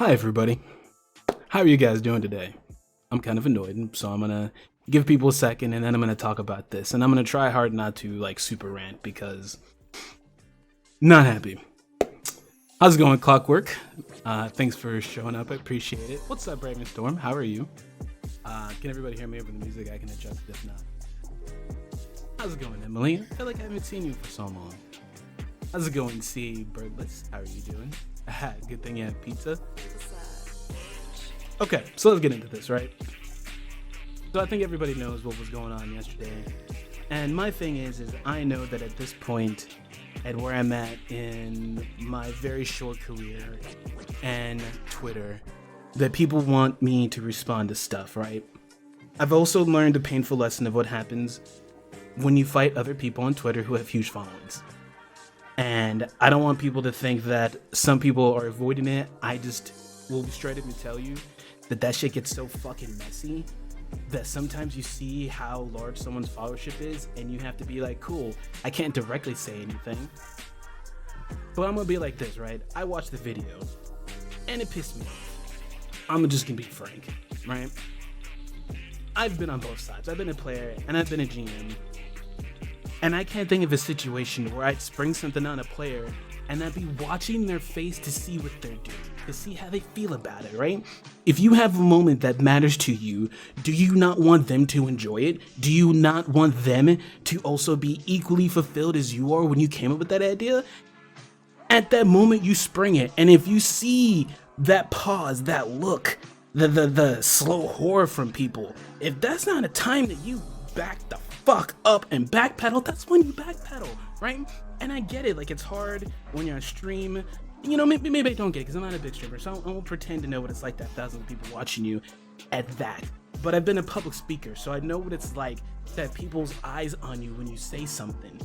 Hi everybody, how are you guys doing today? I'm kind of annoyed, so I'm gonna give people a second and then I'm gonna talk about this, and I'm gonna try hard not to like super rant because not happy. How's it going, Clockwork? Thanks for showing up, I appreciate it. What's up, Brave Storm? How are you? Can everybody hear me over the music? I can adjust if not. How's it going, Emily? I feel like I haven't seen you for so long. How's it going, C Birdless? How are you doing? Good thing you had pizza. Okay, so let's get into this, right? So I think everybody knows what was going on yesterday. And my thing is I know that at this point, at where I'm at in my very short career and Twitter, that people want me to respond to stuff, right? I've also learned a painful lesson of what happens when you fight other people on Twitter who have huge followings. And I don't want people to think that some people are avoiding it. I just will straight up and tell you that shit gets so fucking messy that sometimes you see how large someone's followership is and you have to be like, cool, I can't directly say anything, but I'm gonna be like this, right? I watched the video and it pissed me off. I'm just gonna be frank, right? I've been on both sides. I've been a player and I've been a GM. And I can't think of a situation where I'd spring something on a player and I'd be watching their face to see what they're doing, to see how they feel about it, right? If you have a moment that matters to you, do you not want them to enjoy it? Do you not want them to also be equally fulfilled as you are when you came up with that idea? At that moment, you spring it. And if you see that pause, that look, the slow horror from people, if that's not a time that you back the fuck up and backpedal, that's when you backpedal, right? And I get it, like it's hard when you're on stream, you know, maybe I don't get it because I'm not a big streamer, so I won't pretend to know what it's like to have thousands of people watching you at that. But I've been a public speaker, so I know what it's like to have people's eyes on you when you say something.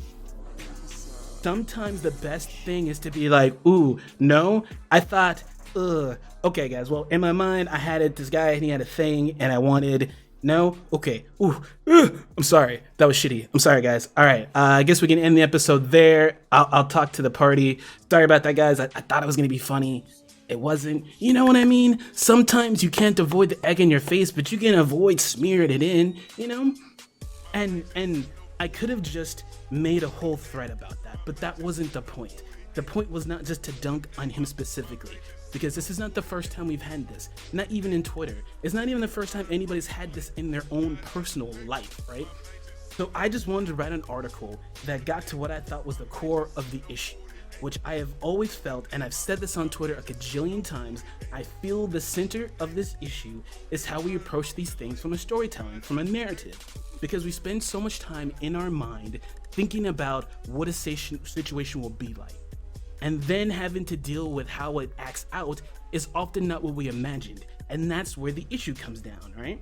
Sometimes the best thing is to be like, ooh, no, I thought, okay guys, well in my mind I had it, this guy and he had a thing and I wanted, no? Okay. Ooh. I'm sorry. That was shitty. I'm sorry, guys. All right. I guess we can end the episode there. I'll talk to the party. Sorry about that, guys. I thought it was going to be funny. It wasn't. You know what I mean? Sometimes you can't avoid the egg in your face, but you can avoid smearing it in, you know? And I could have just made a whole thread about that, but that wasn't the point. The point was not just to dunk on him specifically, because this is not the first time we've had this, not even in Twitter. It's not even the first time anybody's had this in their own personal life, right? So I just wanted to write an article that got to what I thought was the core of the issue, which I have always felt, and I've said this on Twitter a gajillion times, I feel the center of this issue is how we approach these things from a storytelling, from a narrative, because we spend so much time in our mind thinking about what a situation will be like. And then having to deal with how it acts out is often not what we imagined. And that's where the issue comes down, right?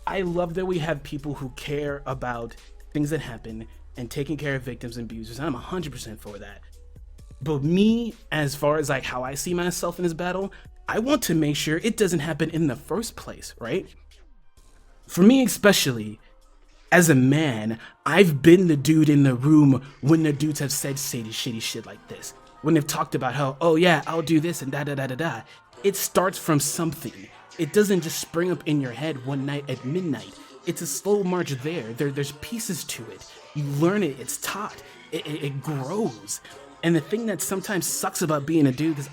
I love that we have people who care about things that happen and taking care of victims and abusers. I'm 100% for that. But me, as far as like how I see myself in this battle, I want to make sure it doesn't happen in the first place, right? For me especially, as a man, I've been the dude in the room when the dudes have said shitty shit like this. When they've talked about how, oh yeah, I'll do this and da da da da da. It starts from something. It doesn't just spring up in your head one night at midnight. It's a slow march there's pieces to it. You learn it, it's taught, it grows. And the thing that sometimes sucks about being a dude, because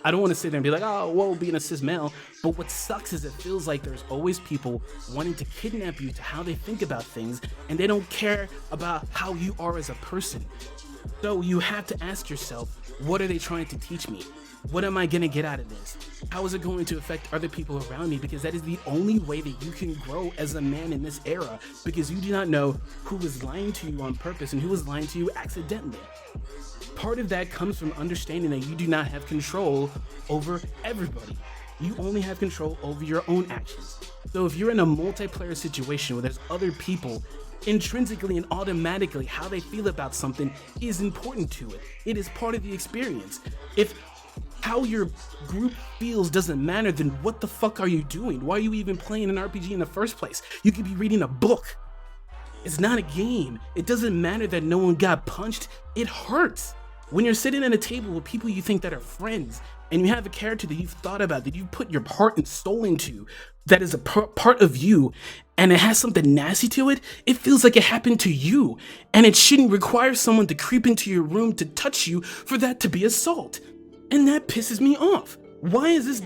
I don't want to sit there and be like, oh, whoa, being a cis male. But what sucks is it feels like there's always people wanting to kidnap you to how they think about things, and they don't care about how you are as a person. So you have to ask yourself, what are they trying to teach me? What am I going to get out of this? How is it going to affect other people around me? Because that is the only way that you can grow as a man in this era, because you do not know who is lying to you on purpose and who is lying to you accidentally. Part of that comes from understanding that you do not have control over everybody. You only have control over your own actions. So if you're in a multiplayer situation where there's other people, intrinsically and automatically how they feel about something is important to it. It is part of the experience. If how your group feels doesn't matter, then what the fuck are you doing? Why are you even playing an RPG in the first place? You could be reading a book. It's not a game. It doesn't matter that no one got punched. It hurts. When you're sitting at a table with people you think that are friends and you have a character that you've thought about, that you put your heart and soul into, that is a part of you, and it has something nasty to it, it feels like it happened to you, and it shouldn't require someone to creep into your room to touch you for that to be assault. And that pisses me off. Why is this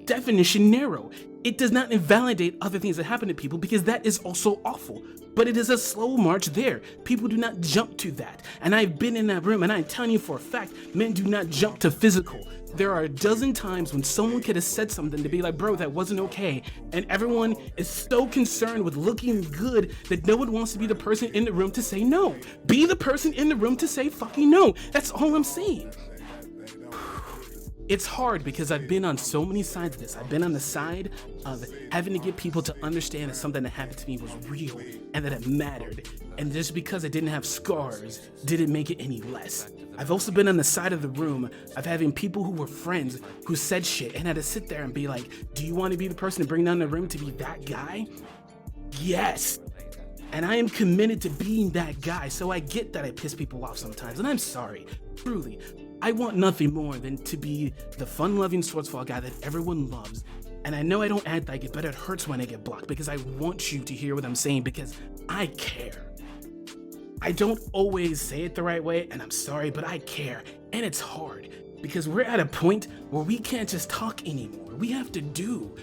definition narrow? It does not invalidate other things that happen to people, because that is also awful. But it is a slow march there. People do not jump to that. And I've been in that room, and I'm telling you for a fact, men do not jump to physical. There are a dozen times when someone could have said something to be like, bro, that wasn't okay. And everyone is so concerned with looking good that no one wants to be the person in the room to say no. Be the person in the room to say fucking no. That's all I'm saying. It's hard because I've been on so many sides of this. I've been on the side of having to get people to understand that something that happened to me was real and that it mattered. And just because I didn't have scars didn't make it any less. I've also been on the side of the room of having people who were friends who said shit and had to sit there and be like, do you want to be the person to bring down the room to be that guy? Yes. And I am committed to being that guy, so I get that I piss people off sometimes, and I'm sorry, truly. I want nothing more than to be the fun-loving swordsfall guy that everyone loves. And I know I don't act like it, but it hurts when I get blocked because I want you to hear what I'm saying because I care. I don't always say it the right way, and I'm sorry, but I care. And it's hard because we're at a point where we can't just talk anymore. We have to do.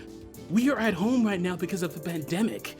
We are at home right now because of the pandemic.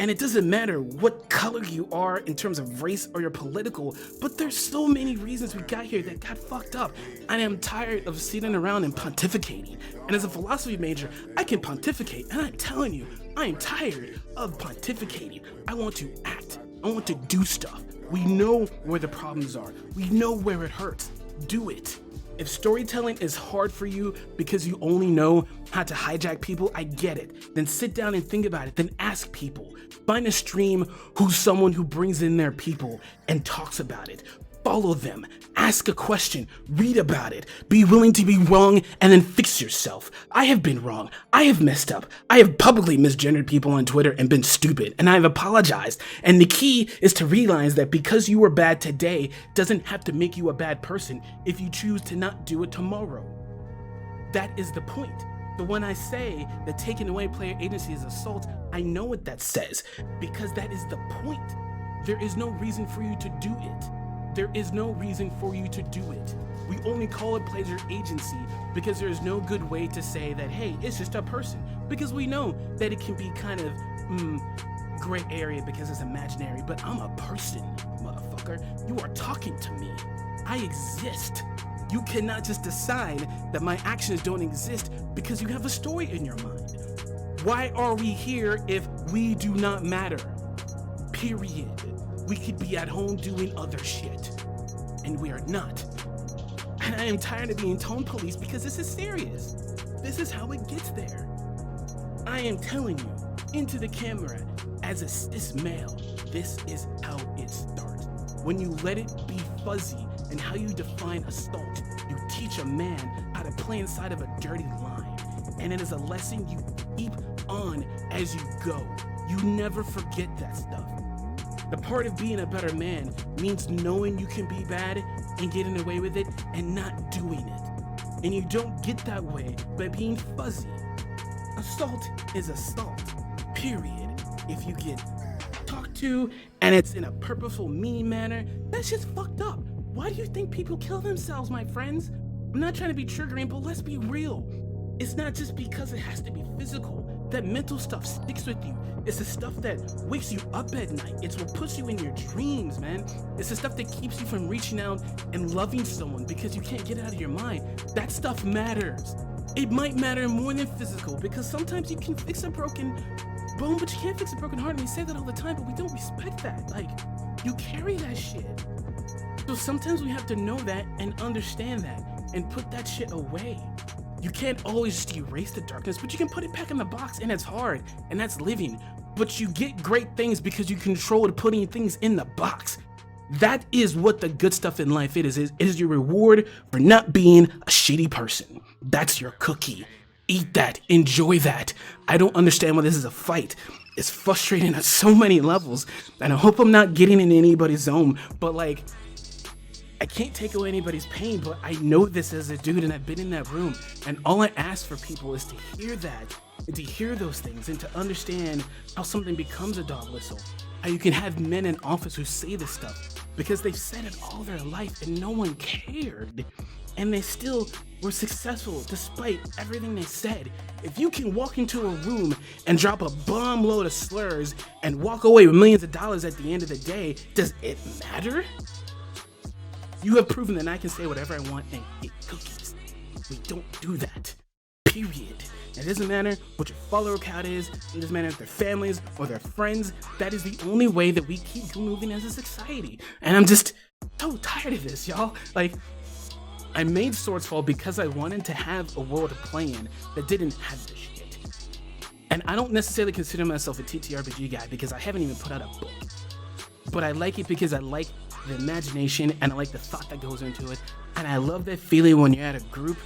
And it doesn't matter what color you are in terms of race or your political, but there's so many reasons we got here that got fucked up. And I'm tired of sitting around and pontificating. And as a philosophy major, I can pontificate, and I'm telling you, I am tired of pontificating. I want to act. I want to do stuff. We know where the problems are. We know where it hurts. Do it. If storytelling is hard for you because you only know how to hijack people, I get it. Then sit down and think about it. Then ask people. Find a stream who's someone who brings in their people and talks about it. Follow them. Ask a question. Read about it. Be willing to be wrong and then fix yourself. I have been wrong. I have messed up. I have publicly misgendered people on Twitter and been stupid, and I've apologized. And the key is to realize that because you were bad today doesn't have to make you a bad person if you choose to not do it tomorrow. That is the point. But when I say that taking away player agency is assault, I know what that says because that is the point. There is no reason for you to do it. There is no reason for you to do it. We only call it player agency because there is no good way to say that, hey, it's just a person. Because we know that it can be kind of gray area because it's imaginary, but I'm a person, motherfucker. You are talking to me. I exist. You cannot just decide that my actions don't exist because you have a story in your mind. Why are we here if we do not matter? Period. We could be at home doing other shit, and we are not. And I am tired of being tone police because this is serious. This is how it gets there. I am telling you, into the camera, as a cis male, this is how it starts. When you let it be fuzzy and how you define assault, you teach a man how to play inside of a dirty line. And it is a lesson you keep on as you go. You never forget that stuff. The part of being a better man means knowing you can be bad and getting away with it and not doing it. And you don't get that way by being fuzzy. Assault is assault, period. If you get talked to and it's in a purposeful, mean manner, that's just fucked up. Why do you think people kill themselves, my friends? I'm not trying to be triggering, but let's be real. It's not just because it has to be physical. That mental stuff sticks with you. It's the stuff that wakes you up at night. It's what puts you in your dreams, man. It's the stuff that keeps you from reaching out and loving someone because you can't get it out of your mind. That stuff matters. It might matter more than physical because sometimes you can fix a broken bone, but you can't fix a broken heart. And we say that all the time, but we don't respect that. Like, you carry that shit. So sometimes we have to know that and understand that and put that shit away. You can't always just erase the darkness, but you can put it back in the box, and it's hard, and that's living. But you get great things because you controlled putting things in the box. That is what the good stuff in life is. It is your reward for not being a shitty person. That's your cookie. Eat that. Enjoy that. I don't understand why this is a fight. It's frustrating at so many levels, and I hope I'm not getting in anybody's zone, but like, I can't take away anybody's pain, but I know this as a dude, and I've been in that room, and all I ask for people is to hear that, and to hear those things, and to understand how something becomes a dog whistle. How you can have men in office who say this stuff because they've said it all their life and no one cared, and they still were successful despite everything they said. If you can walk into a room and drop a bomb load of slurs and walk away with millions of dollars at the end of the day, does it matter? You have proven that I can say whatever I want and eat cookies. We don't do that. Period. It doesn't matter what your follower count is. It doesn't matter if they're families or their friends. That is the only way that we keep moving as a society. And I'm just so tired of this, y'all. Like, I made Swords Fall because I wanted to have a world to play in that didn't have this shit. And I don't necessarily consider myself a TTRPG guy because I haven't even put out a book. But I like it because I like the imagination and I like the thought that goes into it. And I love that feeling when you're at a group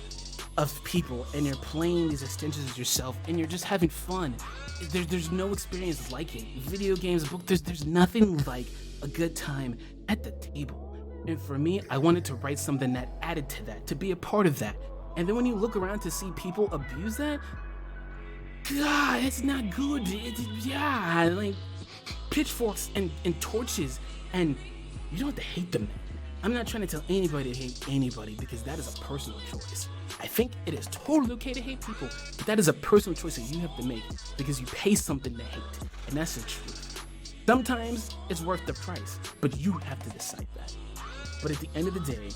of people and you're playing these extensions of yourself and you're just having fun. There's no experience like it. Video games, a book, there's nothing like a good time at the table. And for me, I wanted to write something that added to that, to be a part of that. And then when you look around to see people abuse that, God, it's not good. Yeah, like pitchforks and torches, and you don't have to hate them. I'm not trying to tell anybody to hate anybody because that is a personal choice. I think it is totally okay to hate people, but that is a personal choice that you have to make because you pay something to hate, and that's the truth. Sometimes it's worth the price, but you have to decide that. But at the end of the day,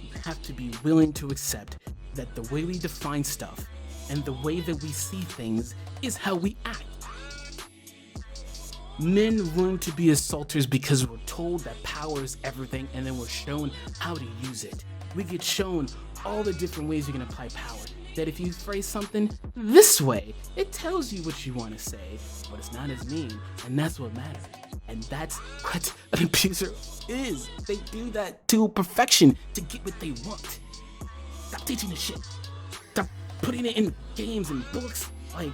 you have to be willing to accept that the way we define stuff and the way that we see things is how we act. Men learn to be assaulters because we're told that power is everything, and then we're shown how to use it. We get shown all the different ways you can apply power. That if you phrase something this way, it tells you what you want to say, but it's not as mean, and that's what matters. And that's what an abuser is. They do that to perfection to get what they want. Stop teaching this shit. Stop putting it in games and books. Like,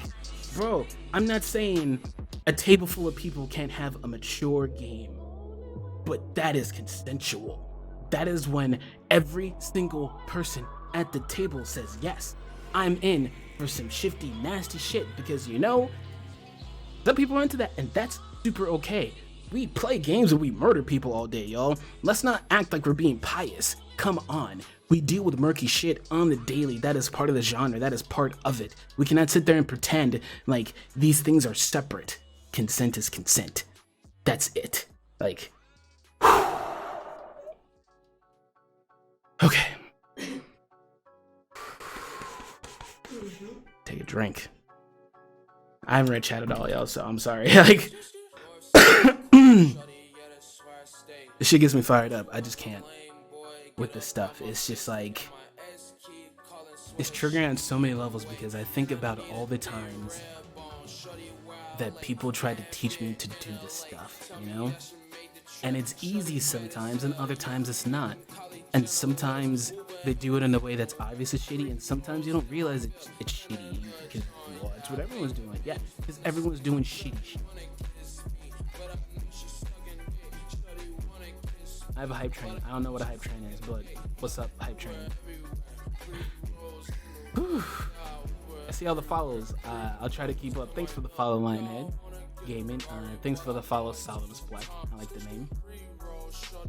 bro, I'm not saying a table full of people can't have a mature game, but that is consensual. That is when every single person at the table says, yes, I'm in for some shifty, nasty shit, because you know, some people are into that, and that's super okay. We play games and we murder people all day, y'all. Let's not act like we're being pious. Come on. We deal with murky shit on the daily. That is part of the genre. That is part of it. We cannot sit there and pretend like these things are separate. Consent is consent. That's it. Like, okay. Take a drink. I haven't read chat at all, y'all, so I'm sorry. Like, this shit gets me fired up. I just can't with this stuff. It's just like, it's triggering on so many levels because I think about all the times that people try to teach me to do this stuff, you know? And it's easy sometimes, and other times it's not. And sometimes they do it in a way that's obviously shitty, and sometimes you don't realize it's shitty because, well, it's what everyone's doing. Yeah, because everyone's doing shitty shit. I have a hype train. I don't know what a hype train is, but what's up, hype train? Whew. I see all the follows. I'll try to keep up. Thanks for the follow, Lionhead Gaming. Thanks for the follow, Solidus Black. I like the name.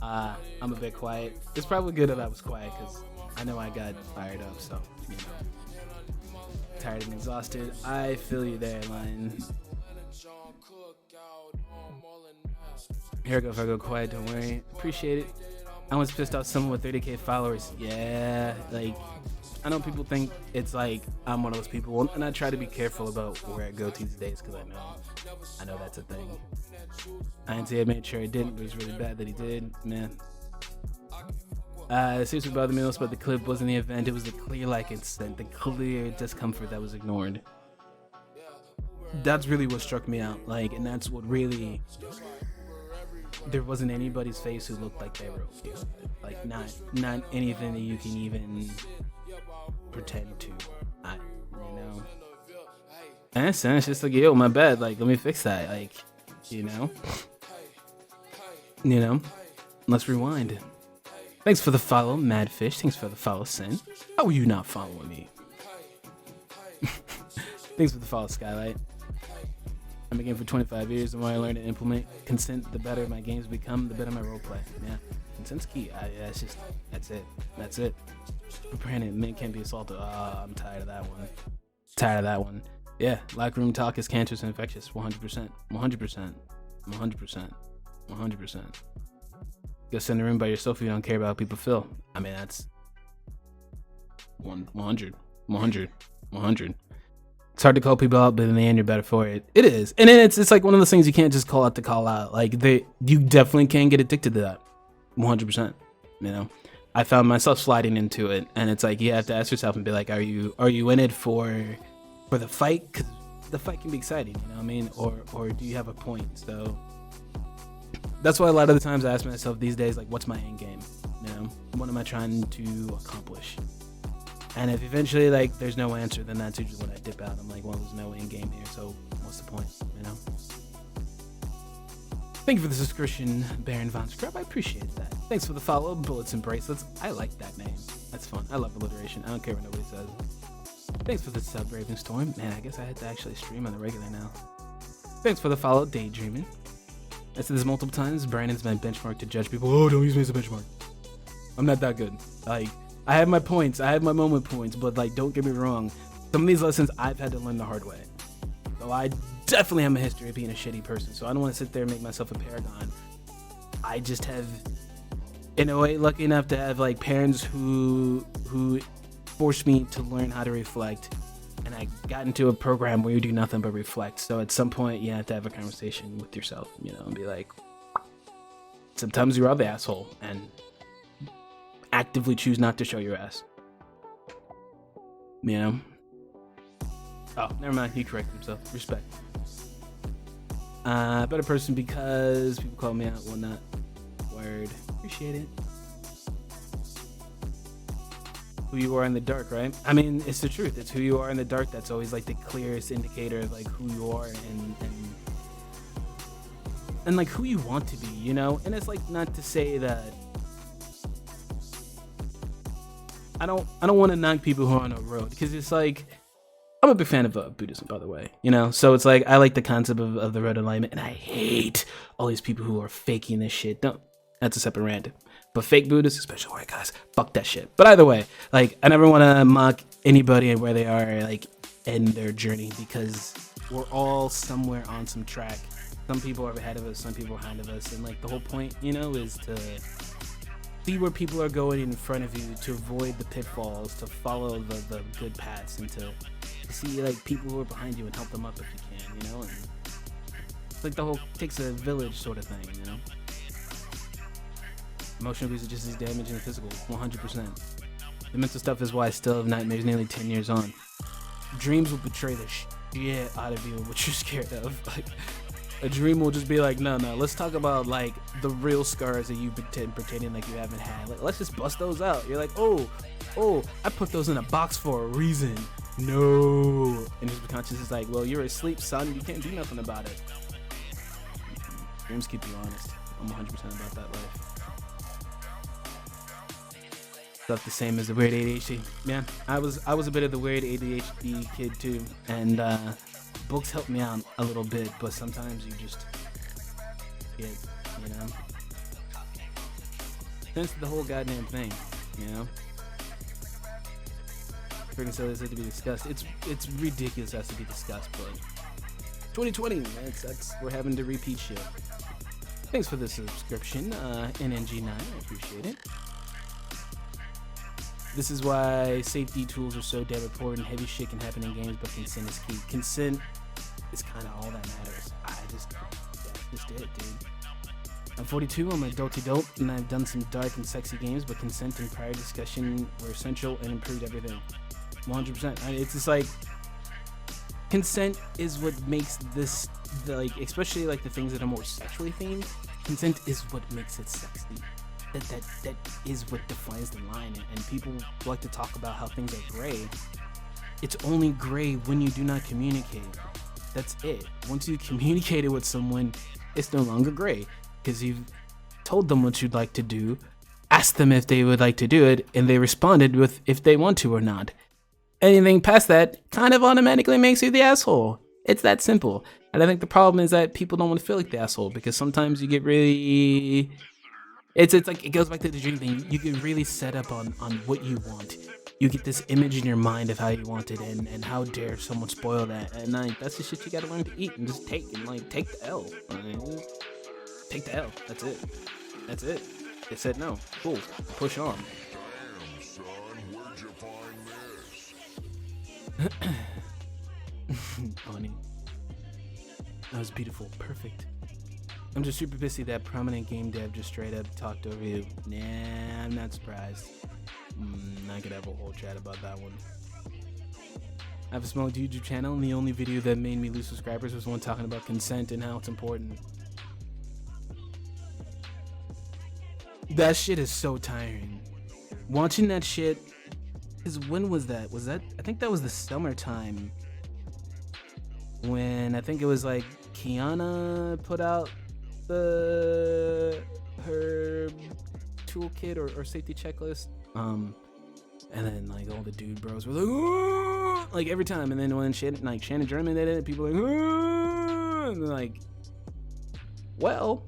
I'm a bit quiet. It's probably good that I was quiet because I know I got fired up, so, you know. Tired and exhausted. I feel you there, Lion. Here I go. If I go quiet, don't worry. Appreciate it. I once pissed off someone with 30k followers. Yeah, like, I know people think it's like I'm one of those people, and I try to be careful about where I go to these days because I know that's a thing. I didn't say I made sure he didn't, but it's really bad that he did, man. Seriously bothered me most about the clip wasn't the event, it was the clear consent, the clear discomfort that was ignored. That's really what struck me out, like, and that's what really, there wasn't anybody's face who looked like they were okay with it. Like, not anything that you can even pretend to, you know. And it's just like, yo, my bad, like, let me fix that, like, you know, let's rewind. Thanks for the follow, Madfish. Thanks for the follow, Sin. How are you not following me? Thanks for the follow, Skylight. I'm a game for 25 years. The more I learn to implement consent, the better my games become, the better my roleplay. Yeah, consent's key. That's it. Granted, men can't be assaulted. I'm tired of that one. Yeah, locker room talk is cancerous and infectious. 100%. Go sit in the room by yourself if you don't care about how people feel. I mean, that's 100. It's hard to call people out, but in the end, you're better for it. It is. And then it's like one of those things you can't just call out to call out. Like, you definitely can get addicted to that. 100%. You know? I found myself sliding into it, and it's like you have to ask yourself and be like, are you in it for the fight? Because the fight can be exciting, you know what I mean? Or do you have a point? So that's why a lot of the times I ask myself these days, like, what's my end game? You know, what am I trying to accomplish? And if eventually, like, there's no answer, then that's usually when I dip out. I'm like, well, there's no end game here, so what's the point, you know? Thank you for the subscription, Baron Von Scrub. I appreciate that. Thanks for the follow, Bullets and Bracelets. I like that name. That's fun. I love alliteration. I don't care what nobody says. Thanks for the sub, Raven Storm. Man, I guess I had to actually stream on the regular now. Thanks for the follow, Daydreaming. I said this multiple times. Brandon's my benchmark to judge people. Oh, don't use me as a benchmark. I'm not that good. Like, I have my points. I have my moment points, but, like, don't get me wrong. Some of these lessons I've had to learn the hard way. So I definitely have a history of being a shitty person. So I don't want to sit there and make myself a paragon. I just have, in a way, lucky enough to have, like, parents who forced me to learn how to reflect. And I got into a program where you do nothing but reflect. So at some point, you have to have a conversation with yourself, you know, and be like, sometimes you are the asshole, and actively choose not to show your ass. You know? Oh, never mind. He corrected himself. Respect. Better person because people call me out. Whatnot. Word. Appreciate it. Who you are in the dark, right? I mean, it's the truth. It's who you are in the dark. That's always like the clearest indicator of like who you are and like who you want to be, you know? And it's like not to say that I don't want to knock people who are on a road, because it's like, I'm a big fan of Buddhism, by the way, you know? So it's like, I like the concept of the road alignment, and I hate all these people who are faking this shit. That's a separate rant. But fake Buddhists, especially white guys, fuck that shit. But either way, like, I never want to mock anybody and where they are, like, in their journey, because we're all somewhere on some track. Some people are ahead of us, some people are behind of us, and like the whole point, you know, is to see where people are going in front of you, to avoid the pitfalls, to follow the good paths, and to see like people who are behind you and help them up if you can, you know? And it's like the whole takes a village sort of thing, you know? Emotional abuse is just as damaging as physical, 100%. The mental stuff is why I still have nightmares nearly 10 years on. Dreams will betray the shit out of you, what you're scared of. Like, a dream will just be like, no, let's talk about like the real scars that you've been pretending like you haven't had. Like, let's just bust those out. You're like, oh, I put those in a box for a reason. No. And his conscience is like, well, you're asleep, son. You can't do nothing about it. Dreams keep you honest. I'm 100% about that life. Stuff the same as the weird ADHD. Yeah, I was a bit of the weird ADHD kid too, and books help me out a little bit, but sometimes you just get, you know, sense the whole goddamn thing, you know. Freaking silly is it to be discussed. It's ridiculous has to be discussed, but 2020, that's we're having to repeat shit. Thanks for the subscription, NNG9. I appreciate it. This is why safety tools are so damn important. Heavy shit can happen in games, but consent is key. Consent is kind of all that matters. That's just it, dude. I'm 42, I'm an adult, and I've done some dark and sexy games, but consent and prior discussion were essential and improved everything. 100%. It's just like, consent is what makes this, like, especially like the things that are more sexually themed, consent is what makes it sexy. That is what defines the line, and people like to talk about how things are gray. It's only gray when you do not communicate. That's it. Once you communicated with someone, it's no longer gray, because you've told them what you'd like to do, asked them if they would like to do it, and they responded with if they want to or not. Anything past that kind of automatically makes you the asshole. It's that simple. And I think the problem is that people don't want to feel like the asshole, because sometimes you get really... It's like, it goes back to the dream thing. You get really set up on what you want. You get this image in your mind of how you want it, and how dare someone spoil that. And like, that's the shit you gotta learn to eat and just take, and like, take the L. Take the L. That's it. That's it. They said no. Cool. Push on. Damn, son, where'd you find this? Funny. That was beautiful. Perfect. I'm just super pissy that prominent game dev just straight up talked over you. Nah, I'm not surprised. I could have a whole chat about that one. I have a small YouTube channel, and the only video that made me lose subscribers was one talking about consent and how it's important. That shit is so tiring. Watching that shit, because when was that? I think that was the summertime. When I think it was like Kiana put out her toolkit or safety checklist. And then like all the dude bros were like, "Aah!" Like every time. And then when Shannon German did it, people were like, "Aah!" And they're like, well,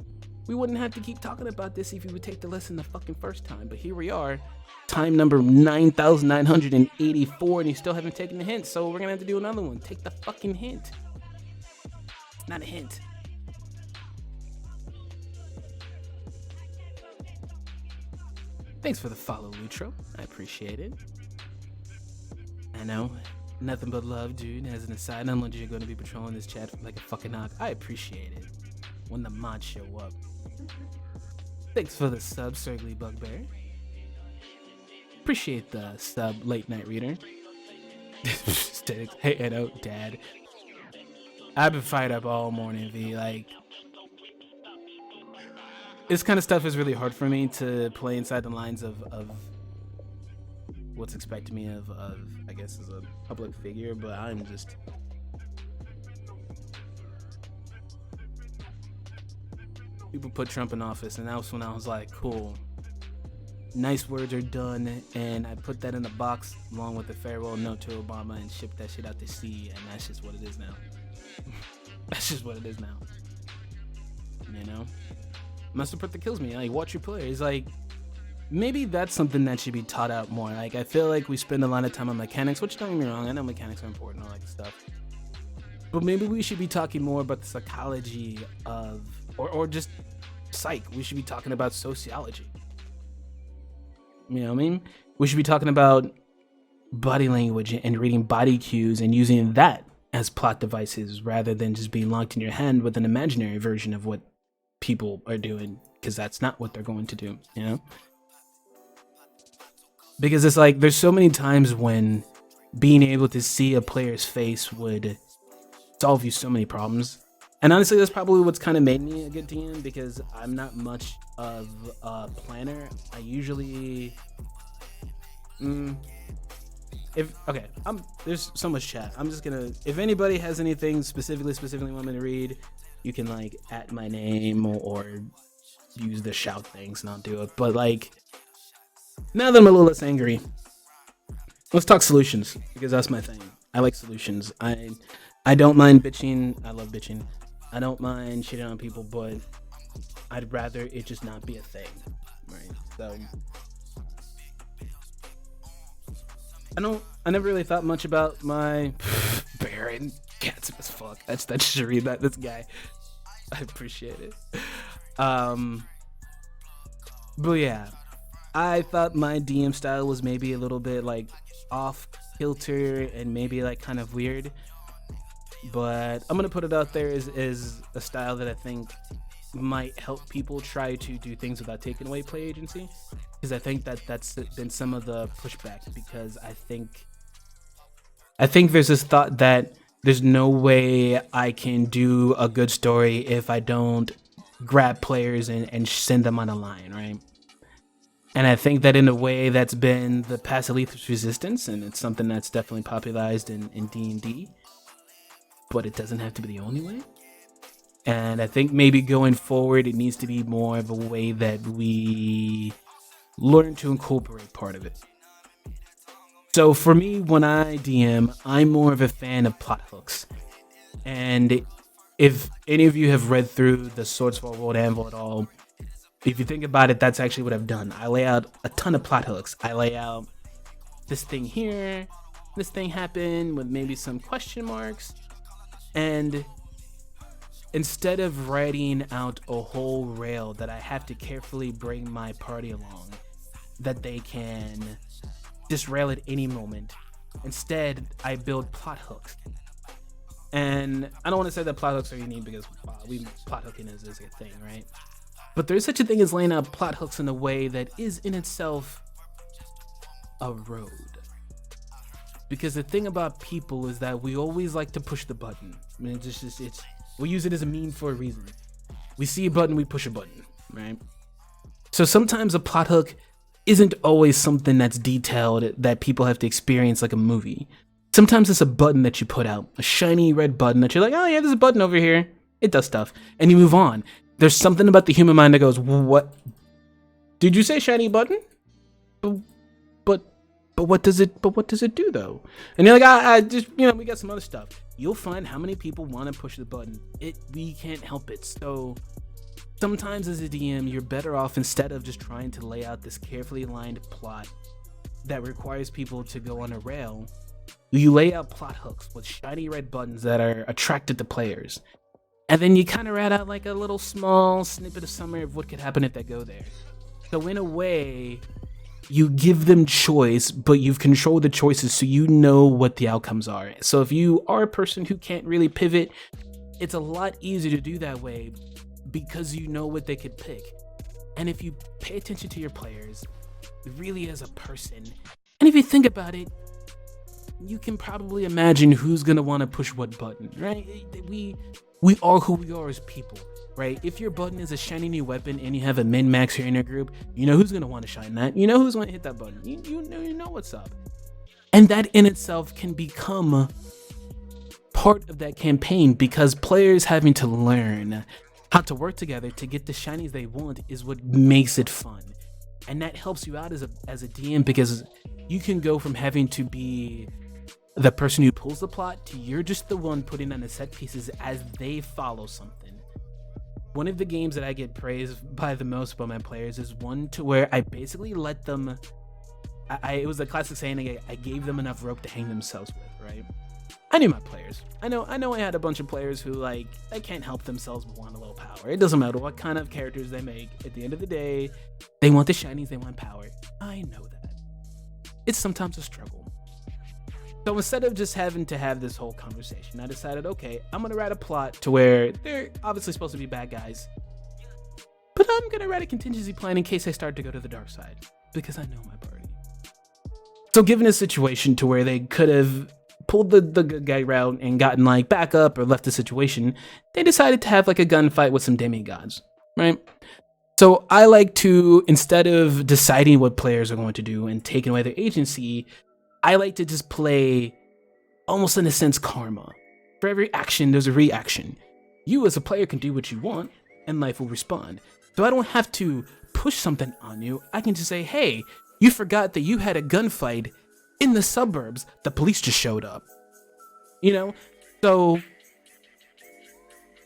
we wouldn't have to keep talking about this if you would take the lesson the fucking first time. But here we are, time number 9,984, and you still haven't taken the hint. So we're gonna have to do another one. Take the fucking hint. It's not a hint. Thanks for the follow, Lutro. I appreciate it. I know. Nothing but love, dude. As an aside, I'm legit going to be patrolling this chat like a fucking hawk. I appreciate it. When the mods show up. Thanks for the sub, Surgly Bugbear. Appreciate the sub, Late Night Reader. Hey, Edo, Dad. I've been fired up all morning, V. Like, this kind of stuff is really hard for me to play inside the lines of what's expected me of I guess as a public figure, but I'm just people put Trump in office, and that was when I was like, cool, nice words are done, and I put that in a box along with a farewell note to Obama and shipped that shit out to sea, and that's just what it is now. That's just what it is now. You know? My support that kills me. Like, watch your play. It's like, maybe that's something that should be taught out more. Like, I feel like we spend a lot of time on mechanics, which, don't get me wrong, I know mechanics are important, all that stuff. But maybe we should be talking more about the psychology of, or just psych. We should be talking about sociology. You know what I mean? We should be talking about body language and reading body cues and using that as plot devices rather than just being locked in your hand with an imaginary version of what people are doing, because that's not what they're going to do, you know? Because it's like, there's so many times when being able to see a player's face would solve you so many problems. And honestly, that's probably what's kind of made me a good DM, because I'm not much of a planner. I usually... there's so much chat. I'm just gonna... If anybody has anything specifically want me to read, you can, like, at my name or use the shout things and I'll do it. But, like, now that I'm a little less angry, let's talk solutions, because that's my thing. I like solutions. I don't mind bitching. I love bitching. I don't mind shitting on people, but I'd rather it just not be a thing, right? So I never really thought much about my Baron. Cats as fuck. That should read that. This guy. I appreciate it. But yeah, I thought my DM style was maybe a little bit like off kilter and maybe like kind of weird. But I'm gonna put it out there as a style that I think might help people try to do things without taking away play agency, because I think that's been some of the pushback, because I think there's this thought that there's no way I can do a good story if I don't grab players and send them on a line, right? And I think that in a way that's been the passive lethal's resistance, and it's something that's definitely popularized in D&D, but it doesn't have to be the only way. And I think maybe going forward, it needs to be more of a way that we learn to incorporate part of it. So for me, when I DM, I'm more of a fan of plot hooks. And if any of you have read through the Swords for World Anvil at all, if you think about it, that's actually what I've done. I lay out a ton of plot hooks. I lay out this thing here, this thing happened with maybe some question marks. And instead of writing out a whole rail that I have to carefully bring my party along, that they can just rail at any moment, instead I build plot hooks. And I don't want to say that plot hooks are unique because plot hooking is a thing, right? But there's such a thing as laying out plot hooks in a way that is in itself a road. Because the thing about people is that we always like to push the button. I mean, we use it as a meme for a reason. We see a button, we push a button, right? So sometimes a plot hook isn't always something that's detailed that people have to experience like a movie. Sometimes it's a button that you put out, a shiny red button that you're like, oh yeah, there's a button over here. It does stuff. And you move on. There's something about the human mind that goes, what? Did you say shiny button? But what does it do though? And you're like, I just, we got some other stuff. You'll find how many people want to push the button. We can't help it. So sometimes as a DM, you're better off, instead of just trying to lay out this carefully lined plot that requires people to go on a rail, you lay out plot hooks with shiny red buttons that are attracted to players. And then you kind of write out like a little small snippet of summary of what could happen if they go there. So in a way, you give them choice, but you've controlled the choices so you know what the outcomes are. So if you are a person who can't really pivot, it's a lot easier to do that way because you know what they could pick. And if you pay attention to your players, really as a person, and if you think about it, you can probably imagine who's going to want to push what button, right? We are who we are as people, right? If your button is a shiny new weapon and you have a min-max here in your group, you know who's going to want to shine that. You know who's going to hit that button. You know what's up. And that in itself can become part of that campaign, because players having to learn how to work together to get the shinies they want is what makes it fun. And that helps you out as a DM, because you can go from having to be the person who pulls the plot to you're just the one putting on the set pieces as they follow something. One of the games that I get praised by the most by my players is one to where I basically let them, it was a classic saying, I gave them enough rope to hang themselves with, right? I knew my players. I know I had a bunch of players who they can't help themselves but want a little power. It doesn't matter what kind of characters they make. At the end of the day, they want the shinies, they want power. I know that. It's sometimes a struggle. So instead of just having to have this whole conversation, I decided, okay, I'm going to write a plot to where they're obviously supposed to be bad guys, but I'm going to write a contingency plan in case I start to go to the dark side, because I know my party. So given a situation to where they could have pulled the good guy route and gotten backup or left the situation, they decided to have a gunfight with some demigods, right? So I like to, instead of deciding what players are going to do and taking away their agency, I like to just play, almost in a sense, karma. For every action, there's a reaction. You as a player can do what you want, and life will respond. So I don't have to push something on you. I can just say, hey, you forgot that you had a gunfight in the suburbs. The police just showed up. So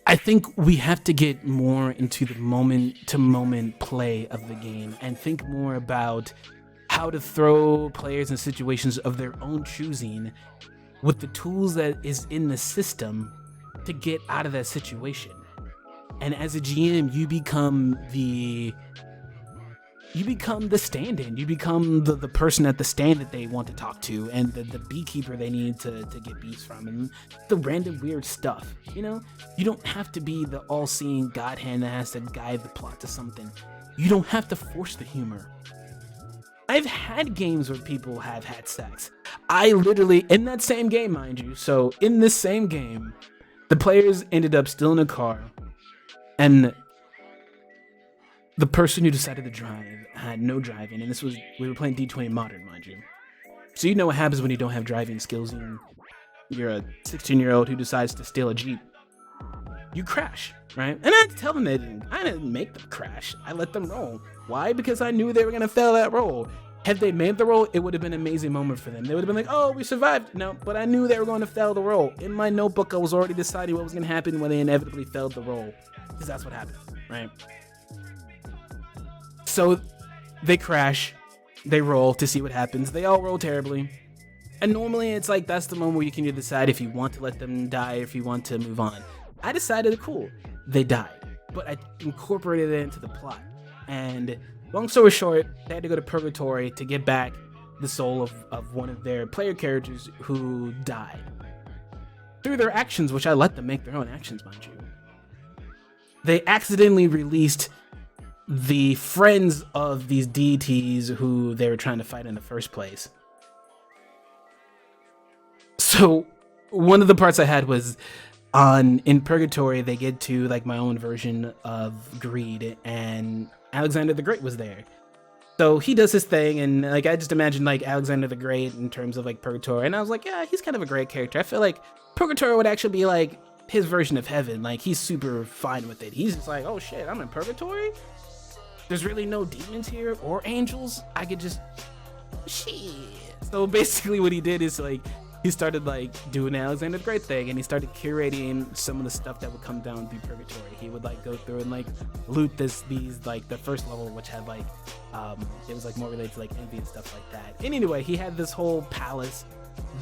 I think we have to get more into the moment-to-moment play of the game and think more about how to throw players in situations of their own choosing with the tools that is in the system to get out of that situation. And as a GM, you become the stand-in. You become the person at the stand that they want to talk to, and the beekeeper they need to get bees from, and the random weird stuff. You don't have to be the all-seeing god hand that has to guide the plot to something. You don't have to force the humor. I've had games where people have had sex. I literally, in that same game, mind you, so in this same game, the players ended up still in a car, and the person who decided to drive had no driving, and we were playing D20 Modern, mind you. So you know what happens when you don't have driving skills and you're a 16-year-old who decides to steal a Jeep. you crash, right? And I had to tell them I didn't make them crash. I let them roll. Why? Because I knew they were gonna fail that roll. Had they made the roll, it would have been an amazing moment for them. They would have been like, oh, we survived. No, but I knew they were going to fail the roll. In my notebook, I was already deciding what was going to happen when they inevitably failed the roll. Because that's what happened, right? So they crash. They roll to see what happens. They all roll terribly. And normally it's like that's the moment where you can decide if you want to let them die or if you want to move on. I decided, cool, they died. But I incorporated it into the plot. And long story short, they had to go to purgatory to get back the soul of one of their player characters who died. Through their actions, which I let them make their own actions, mind you, they accidentally released the friends of these deities who they were trying to fight in the first place. So one of the parts I had was in purgatory, they get to like my own version of greed, and Alexander the Great was there. So he does his thing, and like I just imagined like Alexander the Great in terms of like purgatory, and I was like, yeah, he's kind of a great character. I feel like purgatory would actually be like his version of heaven. Like he's super fine with it. He's just like, oh shit, I'm in purgatory? There's really no demons here or angels? I could just shit. So basically what he did is like he started like doing Alexander the Great thing, and he started curating some of the stuff that would come down through purgatory. He would like go through and like loot these like the first level, which had like it was like more related to like envy and stuff like that. And anyway, he had this whole palace.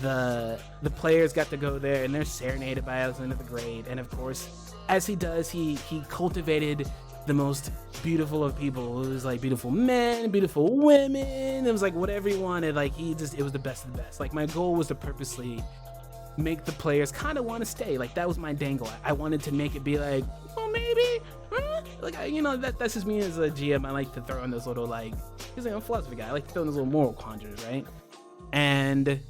The players got to go there, and they're serenaded by Alexander the Great. And of course, as he does, he cultivated the most beautiful of people. It was like beautiful men, beautiful women. It was like whatever he wanted. Like it was the best of the best. Like my goal was to purposely make the players kind of want to stay. Like that was my dangle. I wanted to make it be like, well, maybe, like that's just me as a GM. I like to throw in those little like, because I'm a philosophy guy. I like to throw in those little moral quandaries, right? And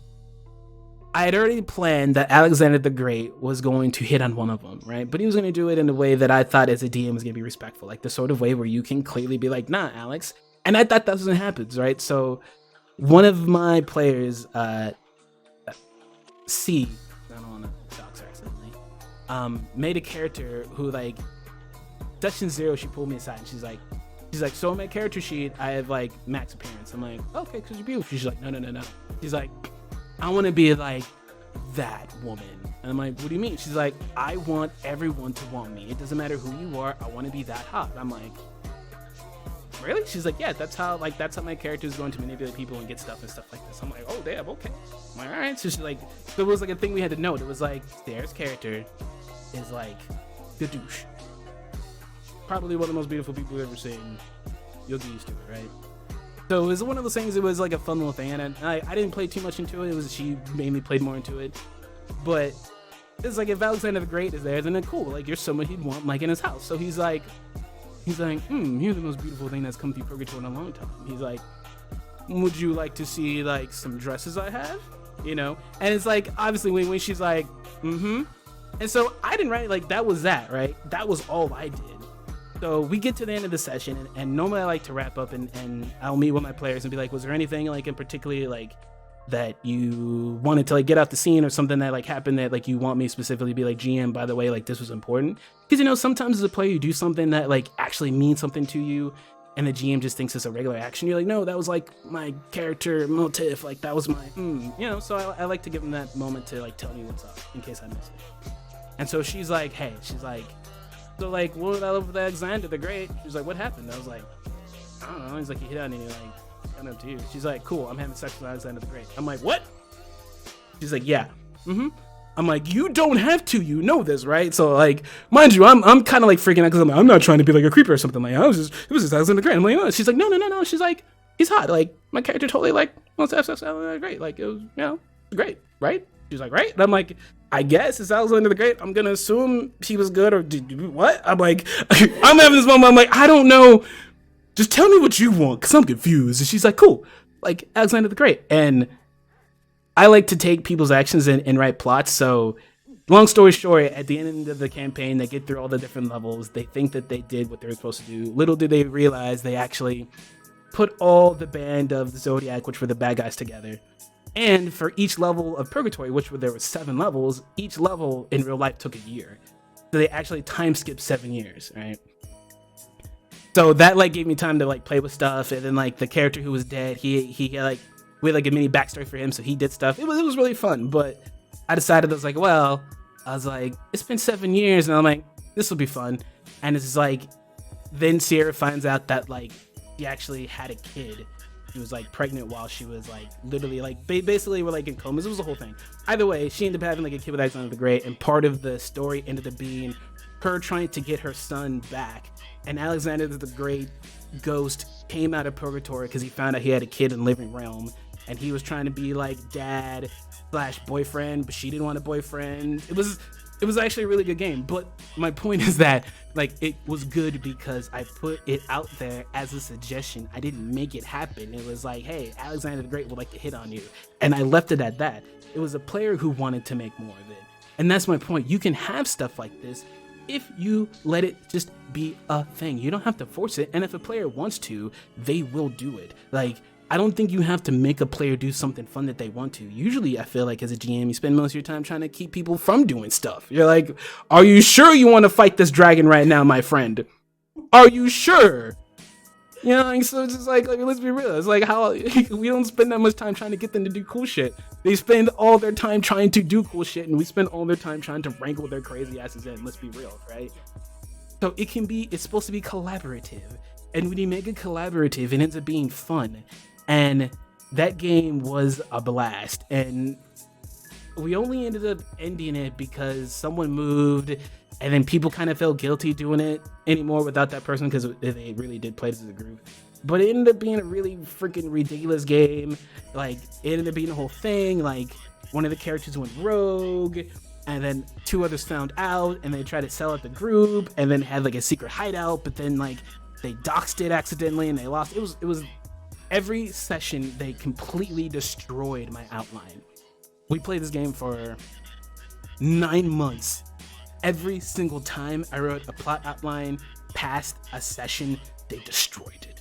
I had already planned that Alexander the Great was going to hit on one of them, right? But he was going to do it in a way that I thought as a DM was going to be respectful, like the sort of way where you can clearly be like, nah, Alex. And I thought that was going to happen, right? So one of my players, C, I don't want to dox her accidentally, made a character who like, Session 0, she pulled me aside and she's like, so on my character sheet, I have like max appearance. I'm like, okay, because you're beautiful. She's like, no. She's like, I want to be like that woman. And I'm like, what do you mean? She's like, I want everyone to want me. It doesn't matter who you are. I want to be that hot. I'm like, really? She's like, yeah, that's how my character is going to manipulate people and get stuff and stuff like this. I'm like, oh damn, okay. I'm like, all right. So she's like, there was like a thing we had to note. It was like, Sarah's character is like the douche. Probably one of the most beautiful people you've ever seen. You'll get used to it, right? So it was one of those things. It was like a fun little thing, and I didn't play too much into it. It was she mainly played more into it, but it's like if Alexander the Great is there, then cool. Like you're someone he'd want like in his house. So he's like, you're the most beautiful thing that's come through purgatory in a long time. He's like, would you like to see like some dresses I have? And it's like obviously when she's like, and so I didn't write like that was that, right? That was all I did. So we get to the end of the session, and normally I like to wrap up and I'll meet with my players and be like, was there anything like in particular like that you wanted to like get off the scene or something that like happened that like you want me specifically to be like, GM, by the way, like this was important? Because sometimes as a player you do something that like actually means something to you and the GM just thinks it's a regular action. You're like, no, that was like my character motif, like that was my so I like to give them that moment to like tell me what's up in case I missed it. And so she's like, so like, what did I love with Alexander the Great? She was like, what happened? I was like, I don't know. He's like, he hit on me, like, kind of up to you. She's like, cool, I'm having sex with Alexander the Great. I'm like, what? She's like, yeah. I'm like, you don't have to, you know this, right? So like, mind you, I'm kind of like freaking out because I'm like, I'm not trying to be like a creeper or something. Like, it was just Alexander the Great. I'm like, oh. She's like, no. She's like, he's hot. Like, my character totally like wants to have sex with Alexander the Great. Like, it was, great, right? She's like, right? And I'm like, I guess it's Alexander the Great. I'm gonna assume he was good, or what? I'm like, I'm having this moment. I'm like, I don't know. Just tell me what you want, cause I'm confused. And she's like, cool, like Alexander the Great. And I like to take people's actions and write plots. So, long story short, at the end of the campaign, they get through all the different levels. They think that they did what they were supposed to do. Little did they realize they actually put all the band of the Zodiac, which were the bad guys, together. And for each level of purgatory, there were 7 levels, each level in real life took a year. So they actually time skipped 7 years, right? So that like gave me time to like play with stuff, and then like the character who was dead, he like we had like a mini backstory for him, so he did stuff. It was really fun, but I decided I was like, it's been 7 years, and I'm like, this will be fun, and it's like, then Sierra finds out that like she actually had a kid. She was like pregnant while she was like literally like basically we're like in comas. It was the whole thing. Either way, she ended up having like a kid with Alexander the Great, and part of the story ended up being her trying to get her son back. And Alexander the Great ghost came out of purgatory because he found out he had a kid in living realm, and he was trying to be like dad / boyfriend, but she didn't want a boyfriend. It was actually a really good game, but my point is that like it was good because I put it out there as a suggestion. I didn't make it happen. It was like, hey, Alexander the Great would like to hit on you, and I left it at that. It was a player who wanted to make more of it, and that's my point. You can have stuff like this if you let it just be a thing. You don't have to force it, and if a player wants to, they will do it. Like, I don't think you have to make a player do something fun that they want to. Usually, I feel like as a GM, you spend most of your time trying to keep people from doing stuff. You're like, are you sure you want to fight this dragon right now, my friend? Are you sure? You know, like, so it's just like let's be real. It's like how we don't spend that much time trying to get them to do cool shit. They spend all their time trying to do cool shit, and we spend all their time trying to wrangle their crazy asses in. Let's be real, right? So it's supposed to be collaborative. And when you make it collaborative, it ends up being fun. And that game was a blast. And we only ended up ending it because someone moved, and then people kind of felt guilty doing it anymore without that person because they really did play this as a group. But it ended up being a really freaking ridiculous game. Like, it ended up being a whole thing. Like, one of the characters went rogue, and then 2 others found out, and they tried to sell out the group, and then had like a secret hideout, but then like they doxed it accidentally and they lost. It was every session they completely destroyed my outline. We played this game for 9 months. Every single time I wrote a plot outline past a session, they destroyed it.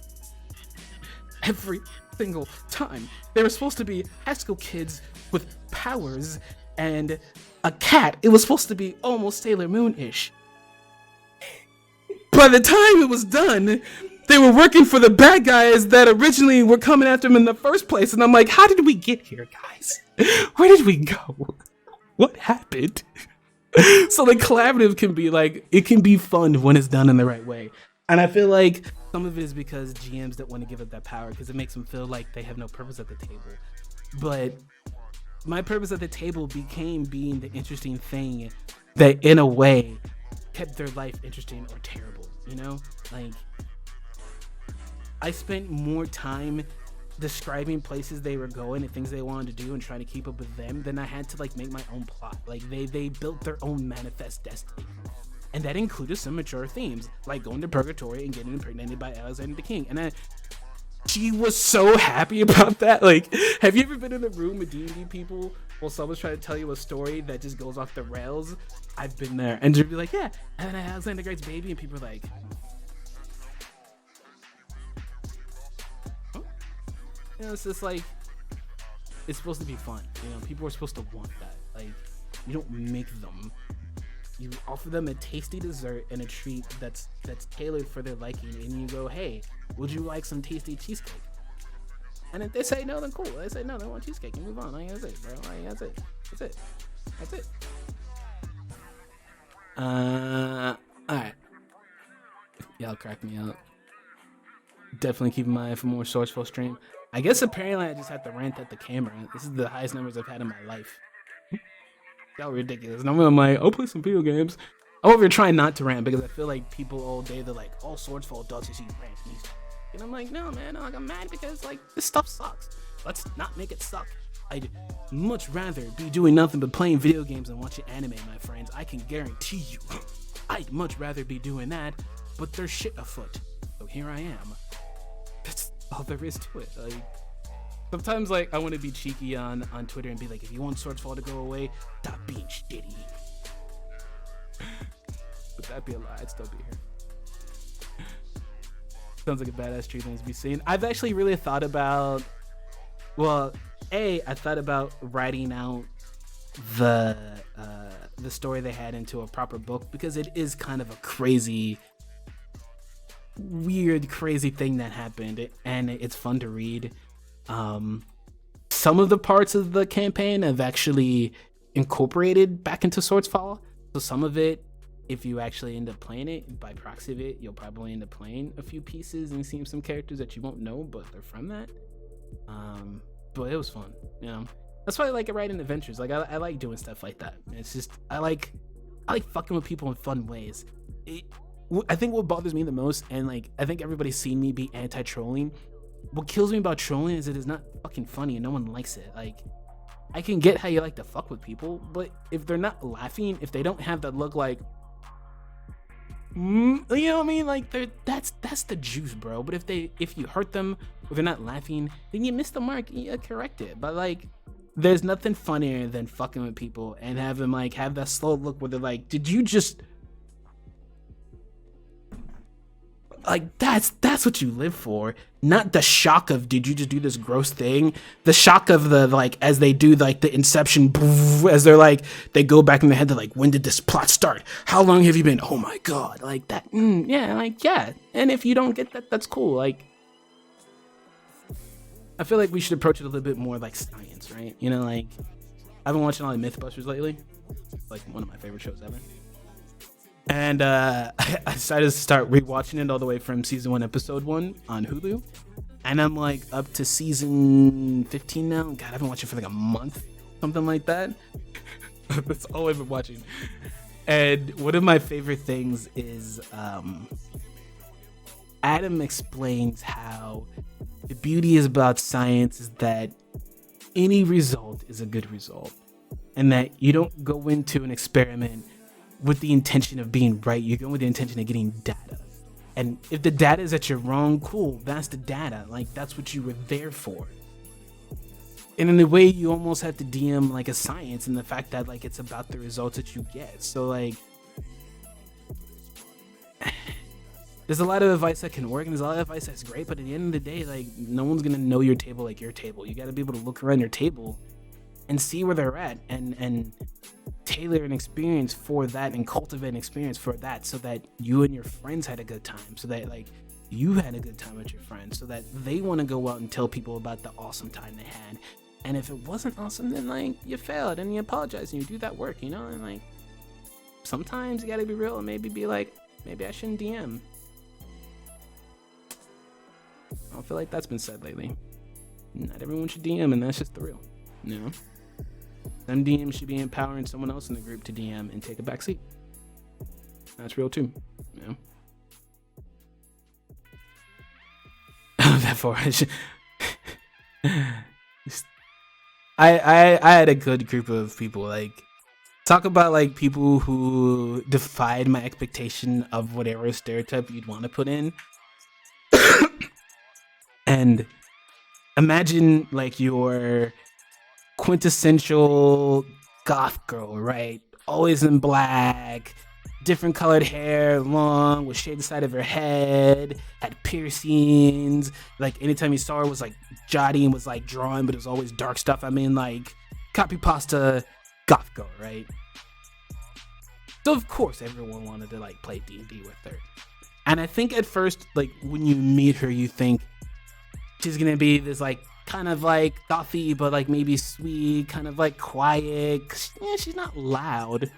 Every single time. They were supposed to be high school kids with powers and a cat. It was supposed to be almost Sailor Moon-ish. By the time it was done, they were working for the bad guys that originally were coming after them in the first place. And I'm like, how did we get here, guys? Where did we go? What happened? So the collaborative can be like, it can be fun when it's done in the right way. And I feel like some of it is because GMs don't want to give up that power because it makes them feel like they have no purpose at the table. But my purpose at the table became being the interesting thing that in a way kept their life interesting or terrible, you know? Like, I spent more time describing places they were going and things they wanted to do and trying to keep up with them than I had to like make my own plot. Like they built their own manifest destiny. And that included some mature themes, like going to purgatory and getting impregnated by Alexander the King. And she was so happy about that. Like, have you ever been in a room with D&D people while someone's trying to tell you a story that just goes off the rails? I've been there. And they'd be like, yeah, and then Alexander the Great's baby, and people are like, oh. You know, it's just like, it's supposed to be fun. You know, people are supposed to want that. Like, you don't make them. You offer them a tasty dessert and a treat that's tailored for their liking, and you go, hey, would you like some tasty cheesecake? And if they say no, then cool. They say no, they want cheesecake, and move on. Like, that's it, bro. Like, that's it. That's it. That's it. Alright. Y'all crack me up. Definitely keep in mind for more Sourceful stream. I guess apparently I just have to rant at the camera. This is the highest numbers I've had in my life. Y'all ridiculous. And I'm like, I'll play some video games. I'm over here trying not to rant because I feel like people all day, they're like, all Swordsfall does is you rant. And I'm like, no, man, like, I'm mad because like this stuff sucks. Let's not make it suck. I'd much rather be doing nothing but playing video games and watching anime, my friends. I can guarantee you. I'd much rather be doing that, but there's shit afoot. So here I am. That's all there is to it. Like, sometimes, like, I want to be cheeky on Twitter and be like, if you want Swordsfall to go away, stop being shitty. But that'd be a lie. I'd still be here. Sounds like a badass tree thing to be seen. I've actually really thought about, well, I thought about writing out the the story they had into a proper book, because it is kind of a crazy, weird, crazy thing that happened, and it's fun to read. Some of the parts of the campaign have actually incorporated back into Swordsfall. So some of it, if you actually end up playing it by proxy of it, you'll probably end up playing a few pieces and seeing some characters that you won't know, but they're from that. But it was fun, you know. That's why I like writing adventures. Like I like doing stuff like that. It's just I like fucking with people in fun ways. I think what bothers me the most, and like I think everybody's seen me be anti-trolling. What kills me about trolling is it is not fucking funny and no one likes it. Like, I can get how you like to fuck with people, but if they're not laughing, if they don't have that look like, you know what I mean? Like, that's the juice, bro. But if you hurt them, or they're not laughing, then you miss the mark. You correct it. But like, there's nothing funnier than fucking with people and have them like have that slow look where they're like, did you just? Like that's what you live for, not the shock of did you just do this gross thing, the shock of the like as they do like the inception as they're like they go back in their head, they're like, when did this plot start, how long have you been, oh my god, like that. Yeah, and if you don't get that, that's cool. Like I feel like we should approach it a little bit more like science, right? You know, like I've been watching a lot of Mythbusters lately, like one of my favorite shows ever. And I decided to start rewatching it all the way from season 1, episode 1 on Hulu. And I'm like up to season 15 now. God, I've been watching for like a month, something like that. That's all I've been watching. And one of my favorite things is Adam explains how the beauty is about science is that any result is a good result. And that you don't go into an experiment with the intention of being right. You go with the intention of getting data, and if the data is that you're wrong, cool, that's the data. Like that's what you were there for. And in a way, you almost have to DM like a science, in the fact that like it's about the results that you get. So like, there's a lot of advice that can work, and there's a lot of advice that's great. But at the end of the day, like no one's gonna know your table like your table. You got to be able to look around your table and see where they're at, and tailor an experience for that and cultivate an experience for that, so that you and your friends had a good time, so that like you had a good time with your friends, so that they want to go out and tell people about the awesome time they had. And if it wasn't awesome, then like you failed and you apologize and you do that work, you know. And like sometimes you gotta be real and maybe be like, maybe I shouldn't DM. I don't feel like that's been said lately. Not everyone should DM, and that's just the real, you know. Some DMs should be empowering someone else in the group to DM and take a back seat. That's real too, you know. Therefore, I had a good group of people. Like, talk about like people who defied my expectation of whatever stereotype you'd want to put in. And imagine like your quintessential goth girl, right? Always in black, different colored hair, long, with shaved the side of her head, had piercings. Like anytime you saw her was like jotty and was like drawing, but it was always dark stuff. I mean, like copy pasta goth girl, right? So of course everyone wanted to like play D&D with her. And I think at first, like when you meet her, you think she's gonna be this like kind of like gothy, but like maybe sweet, kind of like quiet. Yeah, she's not loud.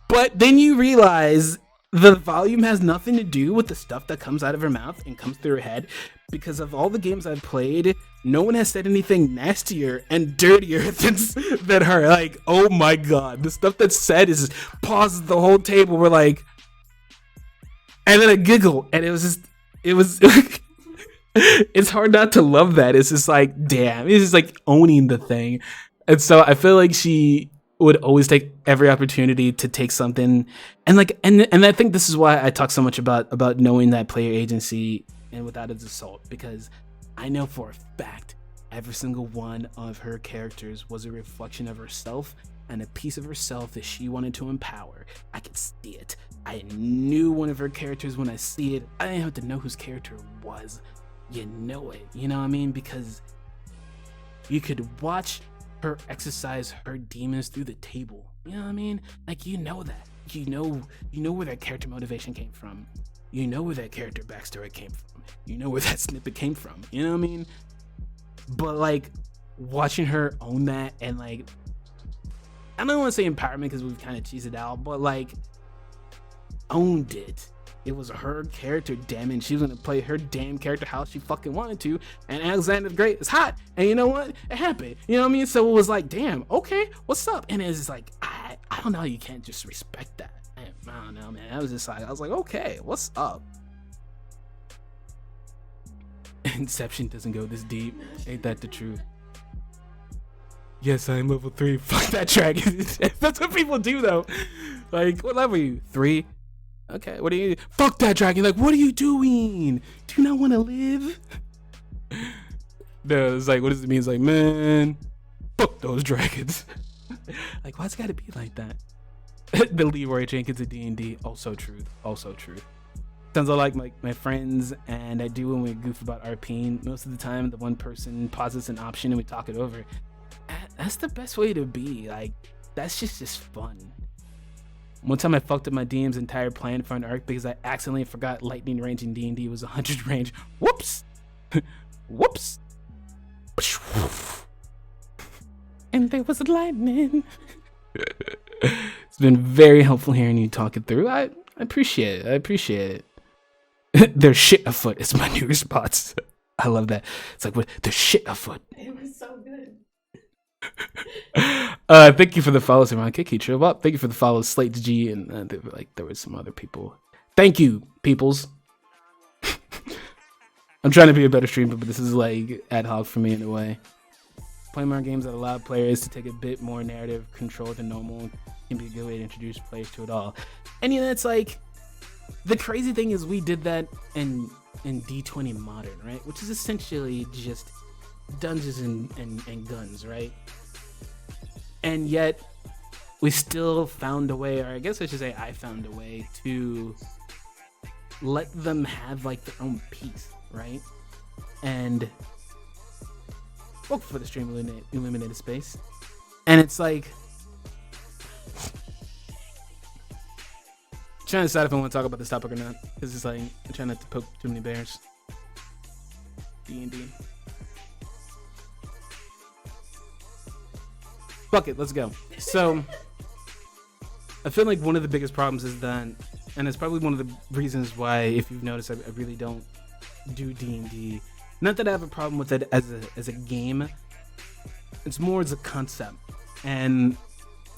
But then you realize the volume has nothing to do with the stuff that comes out of her mouth and comes through her head. Because of all the games I've played, no one has said anything nastier and dirtier than her. Like, oh my god, the stuff that's said is pauses the whole table. We're like, and then a giggle, and it was it's hard not to love that. It's just like, damn, it's just like owning the thing. And so I feel like she would always take every opportunity to take something, and like, and I think this is why I talk so much about knowing that player agency and without its assault, because I know for a fact every single one of her characters was a reflection of herself and a piece of herself that she wanted to empower. I could see it. I knew one of her characters when I see it. I didn't have to know whose character it was. You know it, you know what I mean? Because you could watch her exercise her demons through the table. You know what I mean? Like, you know that. You know where that character motivation came from. You know where that character backstory came from. You know where that snippet came from. You know what I mean? But like, watching her own that and like, I don't want to say empowerment because we've kind of cheesed it out, but like, owned it. It was her character, damn it. She was gonna play her damn character how she fucking wanted to. And Alexander the Great is hot. And you know what? It happened. You know what I mean? So it was like, damn, okay, what's up? And it's like, I don't know. You can't just respect that. Man, I don't know, man. I was like, okay, what's up? Inception doesn't go this deep. Ain't that the truth? Yes, I'm level 3. Fuck that dragon. That's what people do though. Like, what level are you? 3? Okay, what are you? Fuck that dragon. Like, what are you doing? Do you not want to live? No, it's like, what does it mean? It's like, man, fuck those dragons. Like, why's it gotta be like that? The Leroy Jenkins of D&D. Also truth. Also truth. Sounds like my friends and I do when we goof about RPing. Most of the time, the one person pauses an option and we talk it over. That's the best way to be. Like, that's just fun. One time I fucked up my DM's entire plan for an arc because I accidentally forgot lightning range in D&D was 100 range. Whoops! Whoops! And there was lightning. It's been very helpful hearing you talk it through. I appreciate it. I appreciate it. There's shit afoot. It's my new response. I love that. It's like, what? There's shit afoot. It was so good. Thank you for the follows, around Kiki Trill Up. Thank you for the follows, Slate G, and there were some other people. Thank you, peoples. I'm trying to be a better streamer, but this is like ad hoc for me in a way. Playing more games that allow players to take a bit more narrative control than normal can be a good way to introduce players to it all. And you know, it's like, the crazy thing is we did that in D20 Modern, right? Which is essentially just Dungeons and guns, right? And yet we still found a way, or I guess I should say I found a way to let them have like their own piece, right? And welcome for the stream, Illuminated Space. And it's like, trying to decide if I want to talk about this topic or not, because it's like, I'm trying not to poke too many bears. D&D. Fuck it, let's go. So, I feel like one of the biggest problems is that, and it's probably one of the reasons why, if you've noticed, I really don't do D&D. Not that I have a problem with it as a game. It's more as a concept. And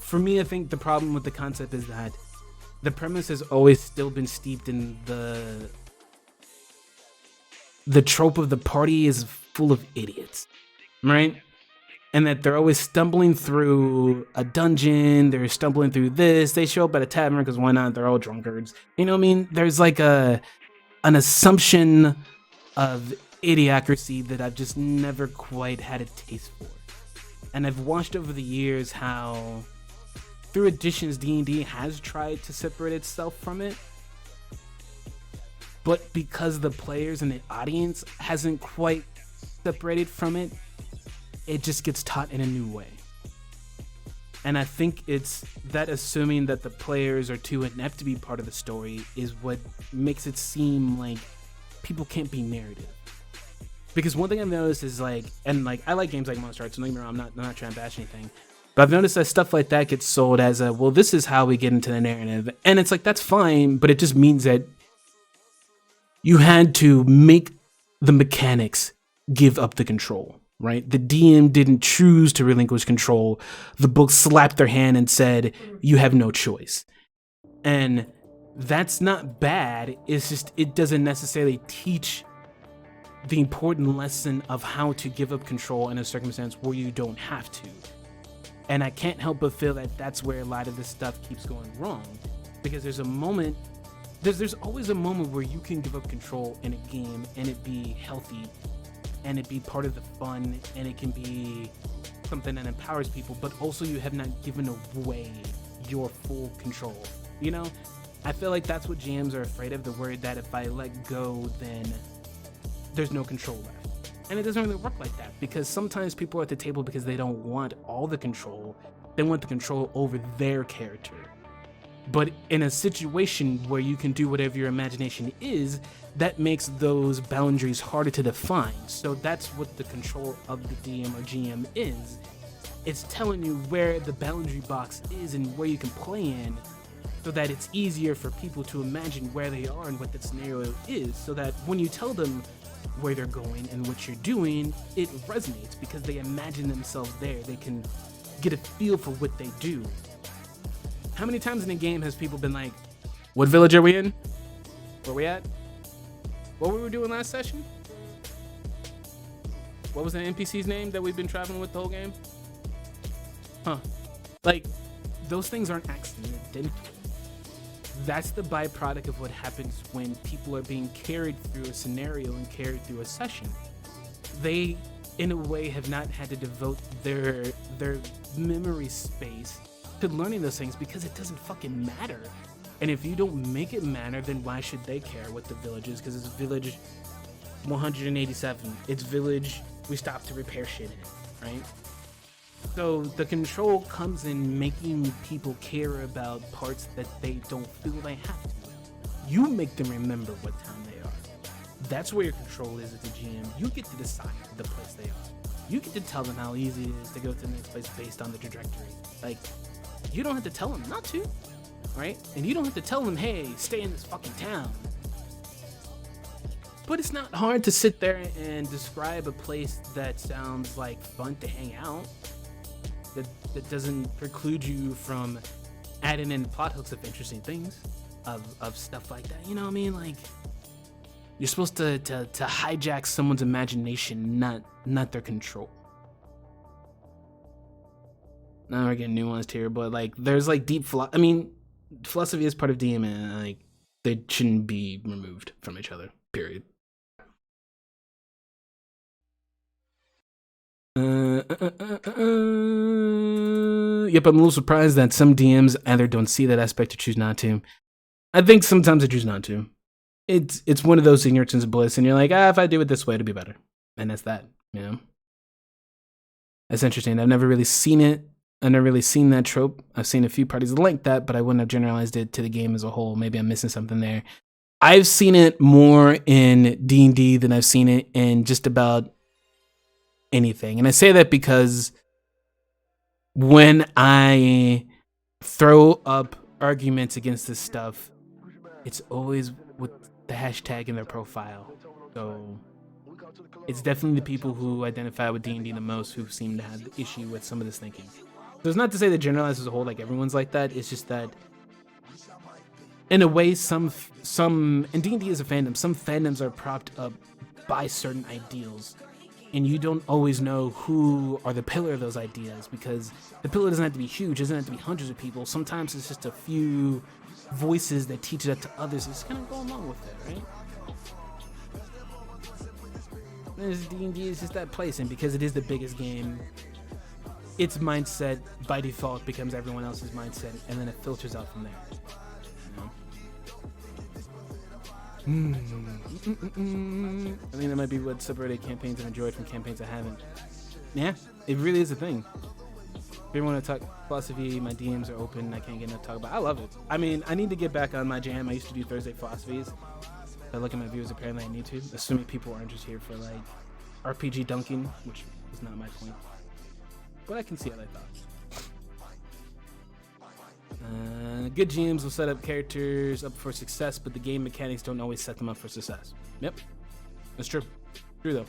for me, I think the problem with the concept is that the premise has always still been steeped in the trope of the party is full of idiots, right? And that they're always stumbling through a dungeon, they're stumbling through this, they show up at a tavern because why not? They're all drunkards. You know what I mean? There's like an assumption of idiocracy that I've just never quite had a taste for. And I've watched over the years how through editions D&D has tried to separate itself from it, but because the players and the audience hasn't quite separated from it, it just gets taught in a new way. And I think it's that assuming that the players are too inept to be part of the story is what makes it seem like people can't be narrative. Because one thing I've noticed is like, and like, I like games like Monster Arts, so don't get me wrong, I'm not trying to bash anything. But I've noticed that stuff like that gets sold as a, well, this is how we get into the narrative. And it's like, that's fine, but it just means that you had to make the mechanics give up the control, right? The DM didn't choose to relinquish control. The book slapped their hand and said, you have no choice. And that's not bad. It's just, it doesn't necessarily teach the important lesson of how to give up control in a circumstance where you don't have to. And I can't help but feel that that's where a lot of this stuff keeps going wrong, because there's a moment, there's always a moment where you can give up control in a game and it be healthy and it be part of the fun and it can be something that empowers people, but also you have not given away your full control. You know, I feel like that's what GMs are afraid of. They're worried that if I let go, then there's no control left. And it doesn't really work like that, because sometimes people are at the table because they don't want all the control. They want the control over their character. But in a situation where you can do whatever your imagination is, that makes those boundaries harder to define. So that's what the control of the DM or GM is. It's telling you where the boundary box is and where you can play in, so that it's easier for people to imagine where they are and what the scenario is, so that when you tell them where they're going and what you're doing, it resonates because they imagine themselves there. They can get a feel for what they do. How many times in a game has people been like, what village are we in? Where we at? What were we doing last session? What was the NPC's name that we've been traveling with the whole game? Huh. Like, those things aren't accidental. That's the byproduct of what happens when people are being carried through a scenario and carried through a session. They, in a way, have not had to devote their memory space to learning those things, because it doesn't fucking matter. And if you don't make it matter, then why should they care what the village is? Because it's village 187. It's village we stopped to repair shit in, right? So the control comes in making people care about parts that they don't feel they have to. You make them remember what town they are. That's where your control is as a GM. You get to decide the place they are. You get to tell them how easy it is to go to the next place based on the trajectory. Like, you don't have to tell them not to, right? And you don't have to tell them, hey, stay in this fucking town. But it's not hard to sit there and describe a place that sounds like fun to hang out. That doesn't preclude you from adding in plot hooks of interesting things, of stuff like that. You know what I mean? Like, you're supposed to hijack someone's imagination, not their control. Now we're getting nuanced here, but like, there's like deep philosophy is part of DM, and like, they shouldn't be removed from each other. Period. Yep, I'm a little surprised that some DMs either don't see that aspect or choose not to. I think sometimes they choose not to. It's one of those ignorance of bliss, and you're like, if I do it this way, it'll be better. And that's that, you know? That's interesting. I've never really seen it. I've never really seen that trope. I've seen a few parties like that, but I wouldn't have generalized it to the game as a whole. Maybe I'm missing something there. I've seen it more in D&D than I've seen it in just about anything. And I say that because when I throw up arguments against this stuff, it's always with the hashtag in their profile. So it's definitely the people who identify with D&D the most who seem to have the issue with some of this thinking. So it's not to say that generalized as a whole, like everyone's like that. It's just that in a way, some and D&D is a fandom. Some fandoms are propped up by certain ideals, and you don't always know who are the pillar of those ideas, because the pillar doesn't have to be huge. It doesn't have to be hundreds of people. Sometimes it's just a few voices that teach that to others. It's kind of going along with it, right? D&D is just that place, and because it is the biggest game, its mindset by default becomes everyone else's mindset, and then it filters out from there. I think that might be what separated campaigns I've enjoyed from campaigns I haven't. Yeah, it really is a thing. If you want to talk philosophy, my DMs are open. I can't get enough to talk about. I love it. I mean, I need to get back on my jam. I used to do Thursday philosophies. If I look at my views, apparently I need to. Assuming people aren't just here for like RPG dunking, which is not my point. But I can see how they thought. Good GMs will set up characters up for success, but the game mechanics don't always set them up for success. Yep, that's true. True though.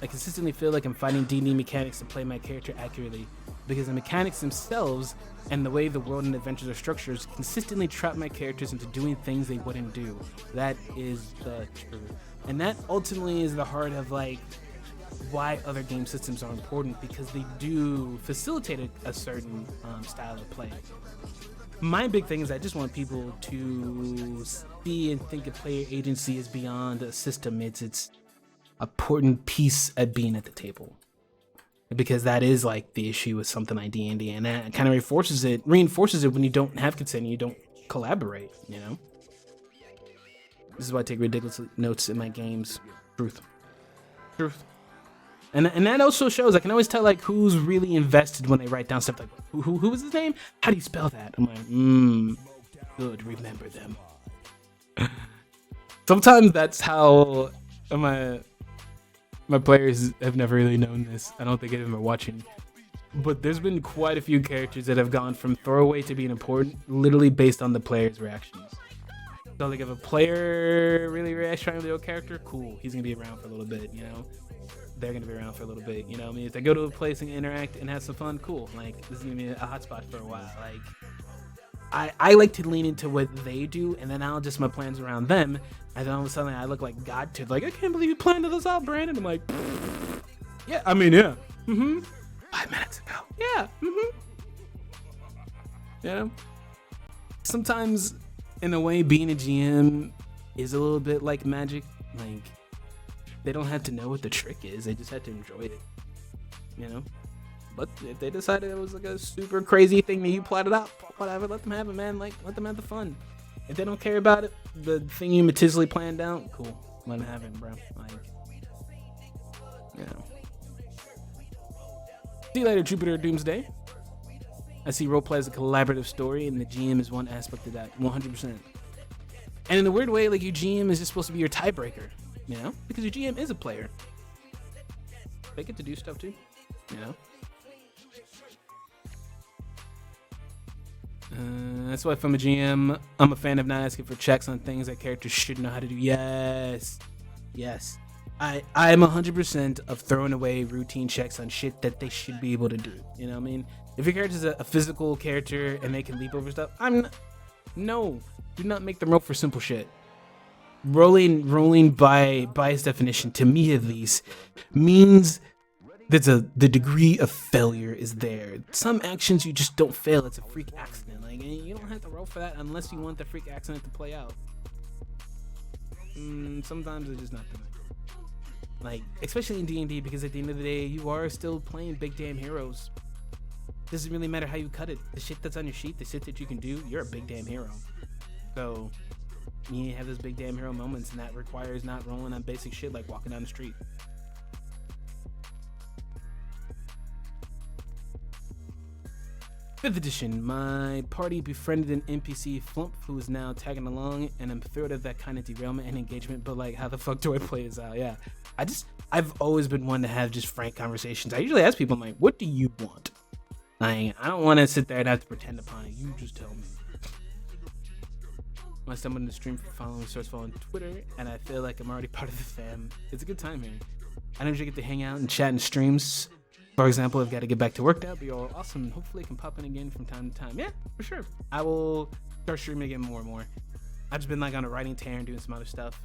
I consistently feel like I'm fighting D&D mechanics to play my character accurately, because the mechanics themselves and the way the world and adventures are structured consistently trap my characters into doing things they wouldn't do. That is the truth. And that ultimately is the heart of like why other game systems are important, because they do facilitate a certain style of play. My big thing is I just want people to see and think of player agency as beyond a system. It's important piece at being at the table, because that is like the issue with something like D&D, and that kind of reinforces it when you don't have consent and you don't collaborate, you know? This is why I take ridiculous notes in my games. Truth. Truth. And that also shows, I can always tell like who's really invested when they write down stuff like, who was his name? How do you spell that? I'm like, good, remember them. Sometimes that's how my players have never really known this. I don't think any of them are watching. But there's been quite a few characters that have gone from throwaway to being important, literally based on the player's reactions. So like if a player really reacts trying to the old character, cool, he's gonna be around for a little bit, you know? They're gonna be around for a little bit, you know what I mean? If they go to a place and interact and have some fun, cool. Like this is gonna be a hotspot for a while. Like I like to lean into what they do, and then I'll adjust my plans around them, and then all of a sudden I look like God to like, I can't believe you planned this out, Brandon. I'm like, yeah, I mean, yeah. 5 minutes ago. Yeah. You know? Sometimes in a way being a GM is a little bit like magic. Like they don't have to know what the trick is, they just have to enjoy it. You know? But if they decided it was like a super crazy thing that you plotted out, whatever, let them have it, man. Like let them have the fun. If they don't care about it, the thing you meticulously planned out, cool. Let them have it, bro. Like, you know. See you later, Jupiter Doomsday. I see roleplay as a collaborative story, and the GM is one aspect of that, 100%. And in a weird way, like your GM is just supposed to be your tiebreaker, you know? Because your GM is a player. They get to do stuff too, you know? That's why if I'm a GM, I'm a fan of not asking for checks on things that characters should know how to do. Yes. I'm 100% of throwing away routine checks on shit that they should be able to do. You know what I mean? If your character's a physical character and they can leap over stuff, no, do not make them roll for simple shit. Rolling by its definition, to me at least, means that the degree of failure is there. Some actions you just don't fail. It's a freak accident. Like, and you don't have to roll for that unless you want the freak accident to play out. Sometimes it's just not the night. Like, especially in D&D, because at the end of the day, you are still playing big damn heroes. Doesn't really matter how you cut it. The shit that's on your sheet, the shit that you can do, you're a big damn hero. So, you have those big damn hero moments, and that requires not rolling on basic shit like walking down the street. 5th edition, my party befriended an NPC flump who is now tagging along, and I'm thrilled at that kind of derailment and engagement, but like, how the fuck do I play this out? Yeah, I've always been one to have just frank conversations. I usually ask people, I'm like, what do you want? I don't want to sit there and have to pretend upon it. You just tell me. When I stumbled in the stream for following Sourceful on Twitter, and I feel like I'm already part of the fam. It's a good time here. I don't usually get to hang out and chat in streams. For example, I've got to get back to work. That would be all awesome. And hopefully I can pop in again from time to time. Yeah, for sure. I will start streaming again more and more. I've just been like on a writing tear and doing some other stuff.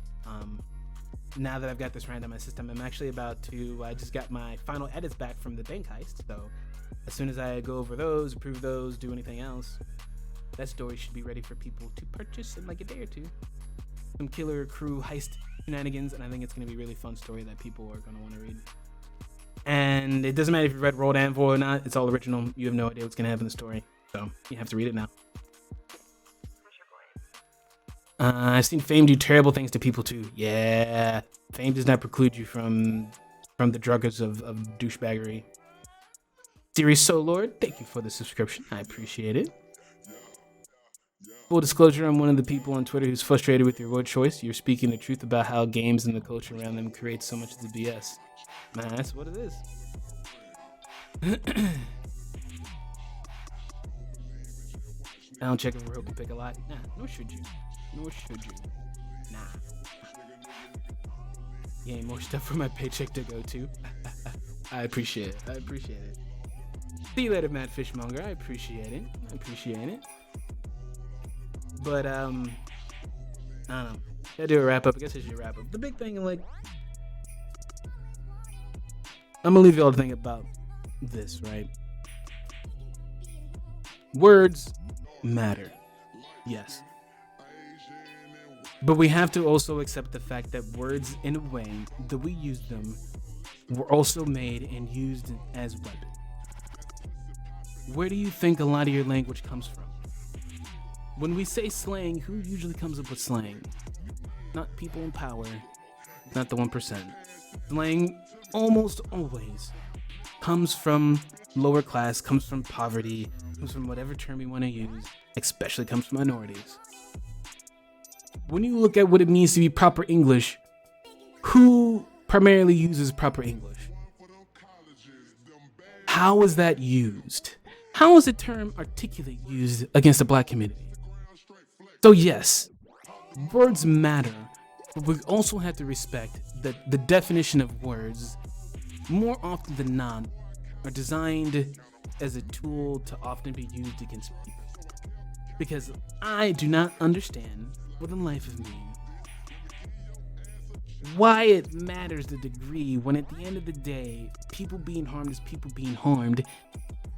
Now that I've got this random in my system, I'm actually I just got my final edits back from the bank heist. So as soon as I go over those, approve those, do anything else, that story should be ready for people to purchase in like a day or two. Some killer crew heist shenanigans, and I think it's going to be a really fun story that people are going to want to read. And it doesn't matter if you read World Anvil or not, it's all original. You have no idea what's going to happen in the story, so you have to read it now. I've seen fame do terrible things to people too. Yeah, fame does not preclude you from the druggers of douchebaggery. Series So Lord, thank you for the subscription. I appreciate it. Full disclosure, I'm one of the people on Twitter who's frustrated with your word choice. You're speaking the truth about how games and the culture around them create so much of the BS. Man, that's what it is. I don't check if we're can pick a lot. Nah, nor should you. Nah. Yeah, more stuff for my paycheck to go to. I appreciate it. See you later, Mad Fishmonger. I appreciate it. But, I don't know. Gotta do a wrap up. I guess I should wrap up. The big thing, like, I'm gonna leave you all to think about this, right? Words matter. Yes. But we have to also accept the fact that words, in a way, that we use them, were also made and used as weapons. Where do you think a lot of your language comes from? When we say slang, who usually comes up with slang? Not people in power, not the 1%. Slang almost always comes from lower class, comes from poverty, comes from whatever term you want to use, especially comes from minorities. When you look at what it means to be proper English, who primarily uses proper English? How is that used? How is the term articulate used against the black community? So yes, words matter, but we also have to respect that the definition of words, more often than not, are designed as a tool to often be used against people. Because I do not understand, for the life of me, why it matters the degree when at the end of the day, people being harmed is people being harmed,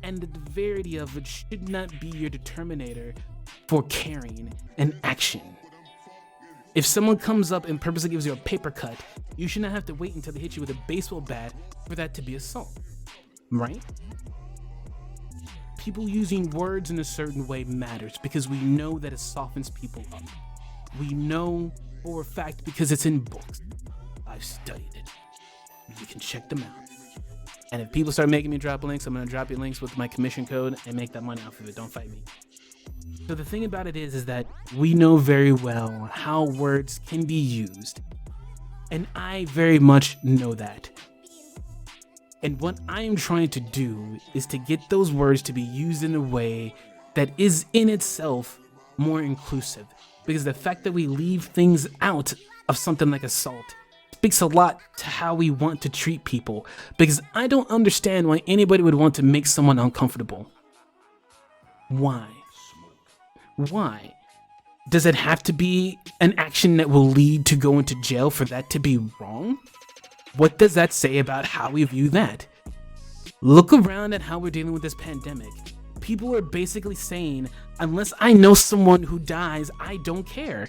and the severity of it should not be your determinator for caring and action. If someone comes up and purposely gives you a paper cut, you should not have to wait until they hit you with a baseball bat for that to be assault, right? People using words in a certain way matters because we know that it softens people up. We know for a fact because it's in books. I've studied it. You can check them out. And if people start making me drop links, I'm going to drop you links with my commission code and make that money off of it. Don't fight me. So the thing about it is that we know very well how words can be used. And I very much know that. And what I am trying to do is to get those words to be used in a way that is in itself more inclusive. Because the fact that we leave things out of something like assault speaks a lot to how we want to treat people. Because I don't understand why anybody would want to make someone uncomfortable. Why? Why? Does it have to be an action that will lead to go into jail for that to be wrong? What does that say about how we view that? Look around at how we're dealing with this pandemic. People are basically saying, unless I know someone who dies, I don't care.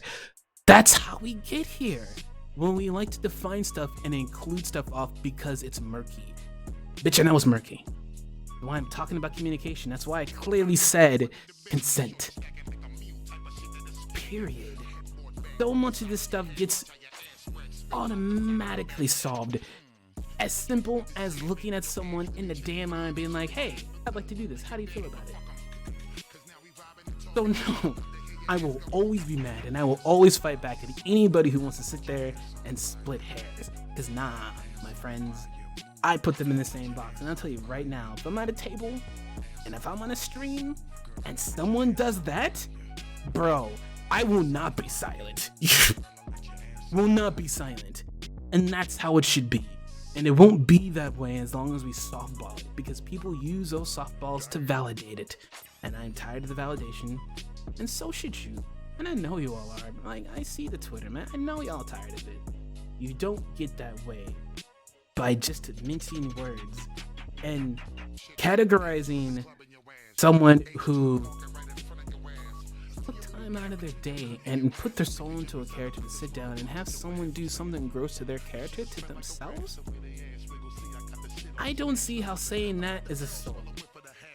That's how we get here. When we like to define stuff and include stuff off because it's murky. Bitch, I know it's murky. Why I'm talking about communication, that's why I clearly said consent. Period. So much of this stuff gets automatically solved. As simple as looking at someone in the damn eye and being like, hey, I'd like to do this. How do you feel about it? So no, I will always be mad and I will always fight back at anybody who wants to sit there and split hairs. Because nah, my friends, I put them in the same box. And I'll tell you right now, if I'm at a table and if I'm on a stream and someone does that, bro, I will not be silent. Will not be silent. And that's how it should be. And it won't be that way as long as we softball it, because people use those softballs to validate it. And I'm tired of the validation, and so should you. And I know you all are. Like, I see the Twitter, man. I know y'all tired of it. You don't get that way by just mincing words and categorizing someone who took time out of their day and put their soul into a character to sit down and have someone do something gross to their character, to themselves. I don't see how saying that is assault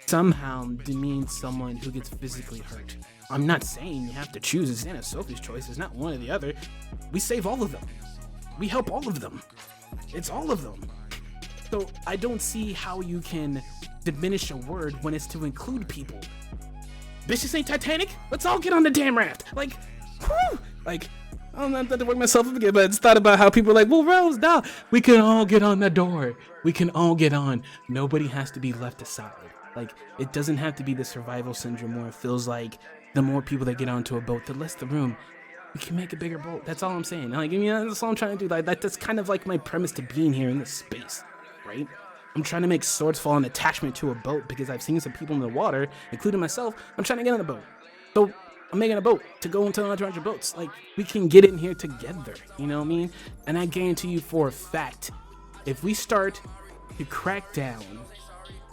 somehow demeans someone who gets physically hurt. I'm not saying you have to choose. It's Anna Sophie's choice. It's not one or the other. We save all of them. We help all of them. It's all of them. So I don't see how you can diminish a word when it's to include people. Bitch, this ain't Titanic. Let's all get on the damn raft. Like, whew! Like, I don't have to work myself up again, but I just thought about how people are like, well, Rose, now we can all get on the door. We can all get on. Nobody has to be left aside. Like, it doesn't have to be the survival syndrome where it feels like the more people that get onto a boat, the less the room. We can make a bigger boat. That's all I'm saying. Like, that's all I'm trying to do. Like, that's kind of like my premise to being here in this space, right? I'm trying to make swords fall an attachment to a boat because I've seen some people in the water, including myself. I'm trying to get on a boat. So I'm making a boat to go into 100 boats. Like, we can get in here together, you know what I mean? And I guarantee you for a fact, if we start to crack down,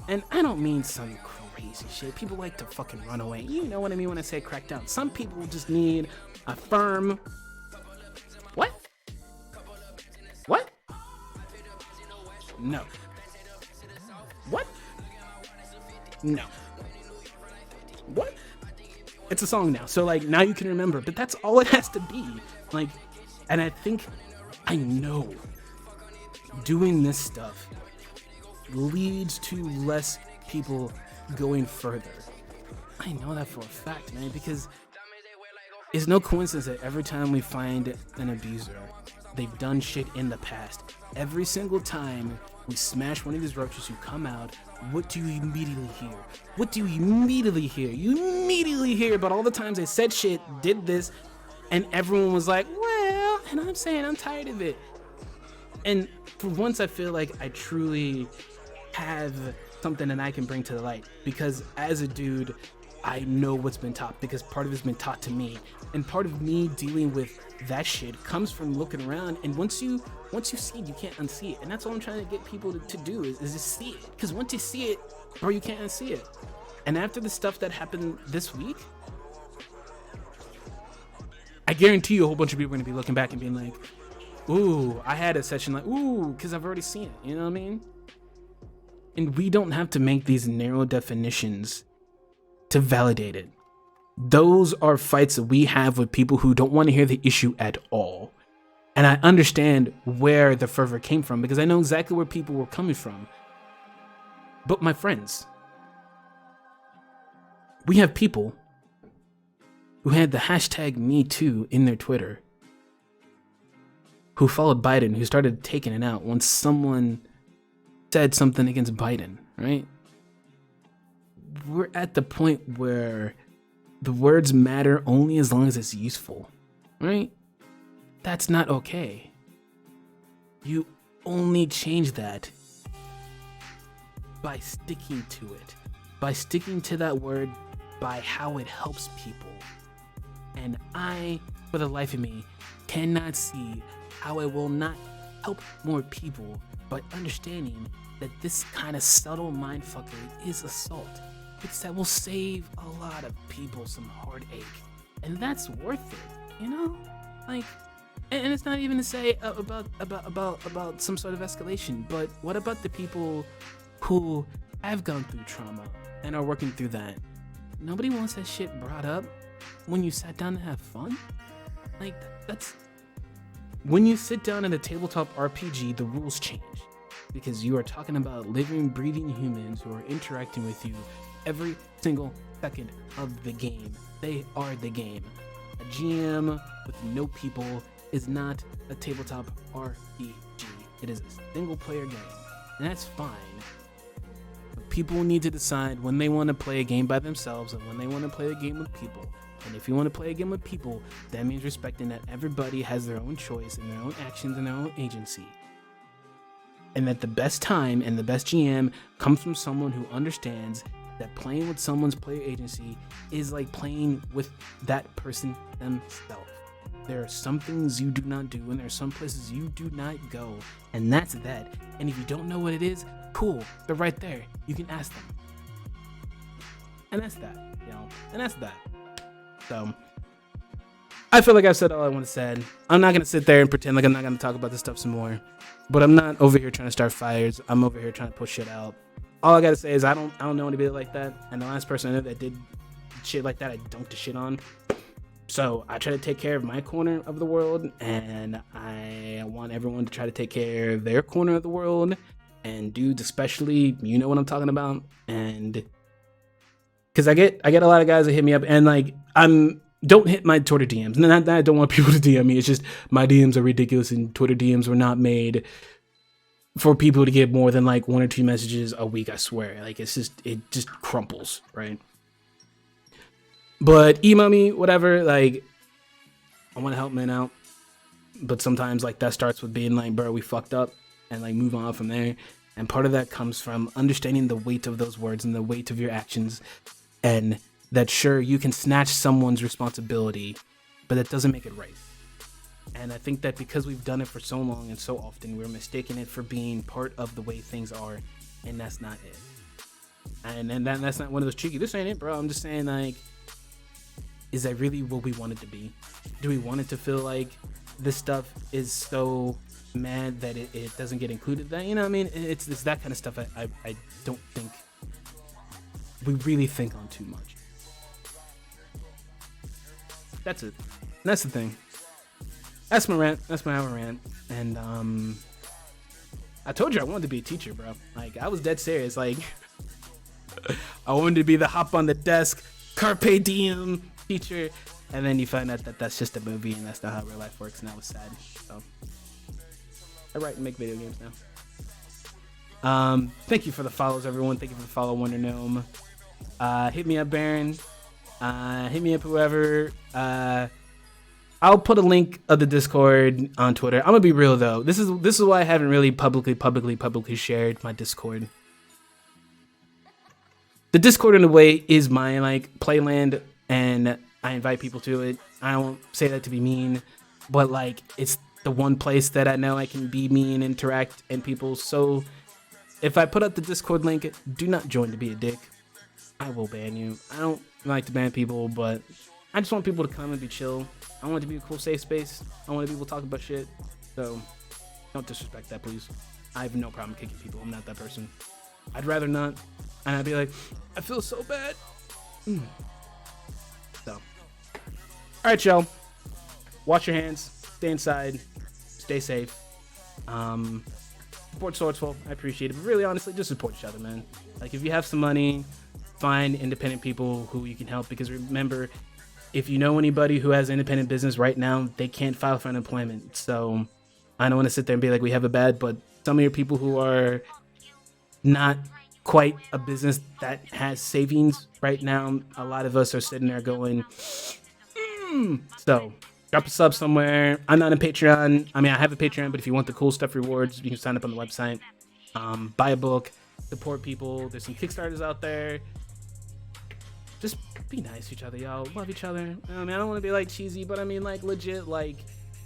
and I don't mean some crazy shit. People like to fucking run away. You know what I mean when I say crack down. Some people just need a firm... What? What? No. What? No. What? It's a song now, so like now you can remember, but that's all it has to be. Like, and I think I know doing this stuff leads to less people going further. I know that for a fact, man, because it's no coincidence that every time we find an abuser, they've done shit in the past. Every single time we smash one of these roaches who come out, what do you immediately hear? What do you immediately hear? You immediately hear about all the times they said shit, did this, and everyone was like, well, and I'm saying I'm tired of it. And for once, I feel like I truly have something that I can bring to the light, because as a dude, I know what's been taught, because part of it's been taught to me, and part of me dealing with that shit comes from looking around. And once you see it, you can't unsee it, and that's what I'm trying to get people to do is just see it, because once you see it, bro, you can't unsee it. And after the stuff that happened this week, I guarantee you a whole bunch of people are gonna be looking back and being like, ooh, I had a session like, ooh, because I've already seen it, you know what I mean? And we don't have to make these narrow definitions to validate it. Those are fights that we have with people who don't want to hear the issue at all. And I understand where the fervor came from, because I know exactly where people were coming from. But my friends, we have people who had the hashtag #MeToo in their Twitter, who followed Biden, who started taking it out once someone said something against Biden, right? We're at the point where the words matter only as long as it's useful, right? That's not okay. You only change that by sticking to it, by sticking to that word, by how it helps people. And I, for the life of me, cannot see how it will not help more people by understanding that this kind of subtle mindfuckery is assault. Because that will save a lot of people some heartache, and that's worth it, you know? Like, and it's not even to say about some sort of escalation, but what about the people who have gone through trauma and are working through that? Nobody wants that shit brought up when you sat down to have fun. Like, that's when you sit down in a tabletop RPG, the rules change, because you are talking about living, breathing humans who are interacting with you every single second of the game. They are the game. A GM with no people is not a tabletop RPG. It is a single player game, and that's fine. But people need to decide when they want to play a game by themselves and when they want to play a game with people. And if you want to play a game with people, that means respecting that everybody has their own choice and their own actions and their own agency. And that the best time and the best GM comes from someone who understands that playing with someone's player agency is like playing with that person themselves. There are some things you do not do, and there are some places you do not go, and that's that. And if you don't know what it is, cool, they're right there. You can ask them. And that's that, you know, and that's that. So, I feel like I've said all I want to say. I'm not going to sit there and pretend like I'm not going to talk about this stuff some more. But I'm not over here trying to start fires. I'm over here trying to push shit out. All I gotta say is I don't know anybody like that, and the last person I know that did shit like that, I dunked the shit on. So I try to take care of my corner of the world, and I want everyone to try to take care of their corner of the world. And dudes, especially, you know what I'm talking about. And because I get a lot of guys that hit me up, and like don't hit my Twitter DMs. Not that I don't want people to DM me. It's just my DMs are ridiculous, and Twitter DMs were not made for people to get more than like 1 or 2 messages a week. I swear, like it just crumples, right? But email me, whatever. Like, I want to help men out, but sometimes like that starts with being like, bro, we fucked up, and like move on from there. And part of that comes from understanding the weight of those words and the weight of your actions, and that sure, you can snatch someone's responsibility, but that doesn't make it right. And I think that because we've done it for so long and so often, we're mistaking it for being part of the way things are, and that's not it. And that's not one of those cheeky, this ain't it, bro. I'm just saying, like, is that really what we want it to be? Do we want it to feel like this stuff is so mad that it doesn't get included? That, you know what I mean? It's that kind of stuff I don't think we really think on too much. That's it. That's the thing. That's my rant. That's my hour rant. And I told you I wanted to be a teacher, bro. Like, I was dead serious. Like, I wanted to be the hop on the desk, carpe diem teacher. And then you find out that that's just a movie and that's not how real life works. And that was sad. So, I write and make video games now. Thank you for the follows, everyone. Thank you for the follow, Wonder Gnome. Hit me up, Baron. Hit me up, whoever. I'll put a link of the Discord on Twitter. I'm gonna be real though. This is why I haven't really publicly shared my Discord. The Discord in a way is my like playland, and I invite people to it. I don't say that to be mean, but like it's the one place that I know I can be mean, interact, and people. So if I put up the Discord link, do not join to be a dick. I will ban you. I don't like to ban people, but I just want people to come and be chill. I want it to be a cool safe space. I want people to talk about shit. So don't disrespect that, please. I have no problem kicking people. I'm not that person. I'd rather not. And I'd be like, I feel so bad. So, all right, y'all. Wash your hands. Stay inside. Stay safe. Support Swordsful. I appreciate it. But really, honestly, just support each other, man. Like, if you have some money, find independent people who you can help. Because remember, if you know anybody who has independent business right now, they can't file for unemployment. So I don't want to sit there and be like, we have it bad, but some of your people who are not quite a business that has savings right now, a lot of us are sitting there going, So drop a sub somewhere. I'm not on Patreon. I mean, I have a Patreon, but if you want the cool stuff rewards, you can sign up on the website. Buy a book, support people. There's some Kickstarters out there. Just be nice to each other, y'all. Love each other. I mean, I don't want to be like cheesy, but I mean like legit. Like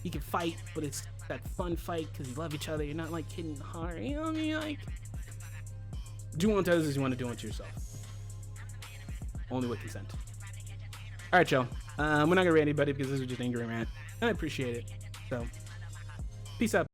you can fight, but it's that fun fight because you love each other. You're not like hitting hard. You know what I mean? Like do unto others as you want to do unto yourself. Only with consent. All right, y'all. We're not gonna rant anybody because this is just angry rant, and I appreciate it. So, peace out.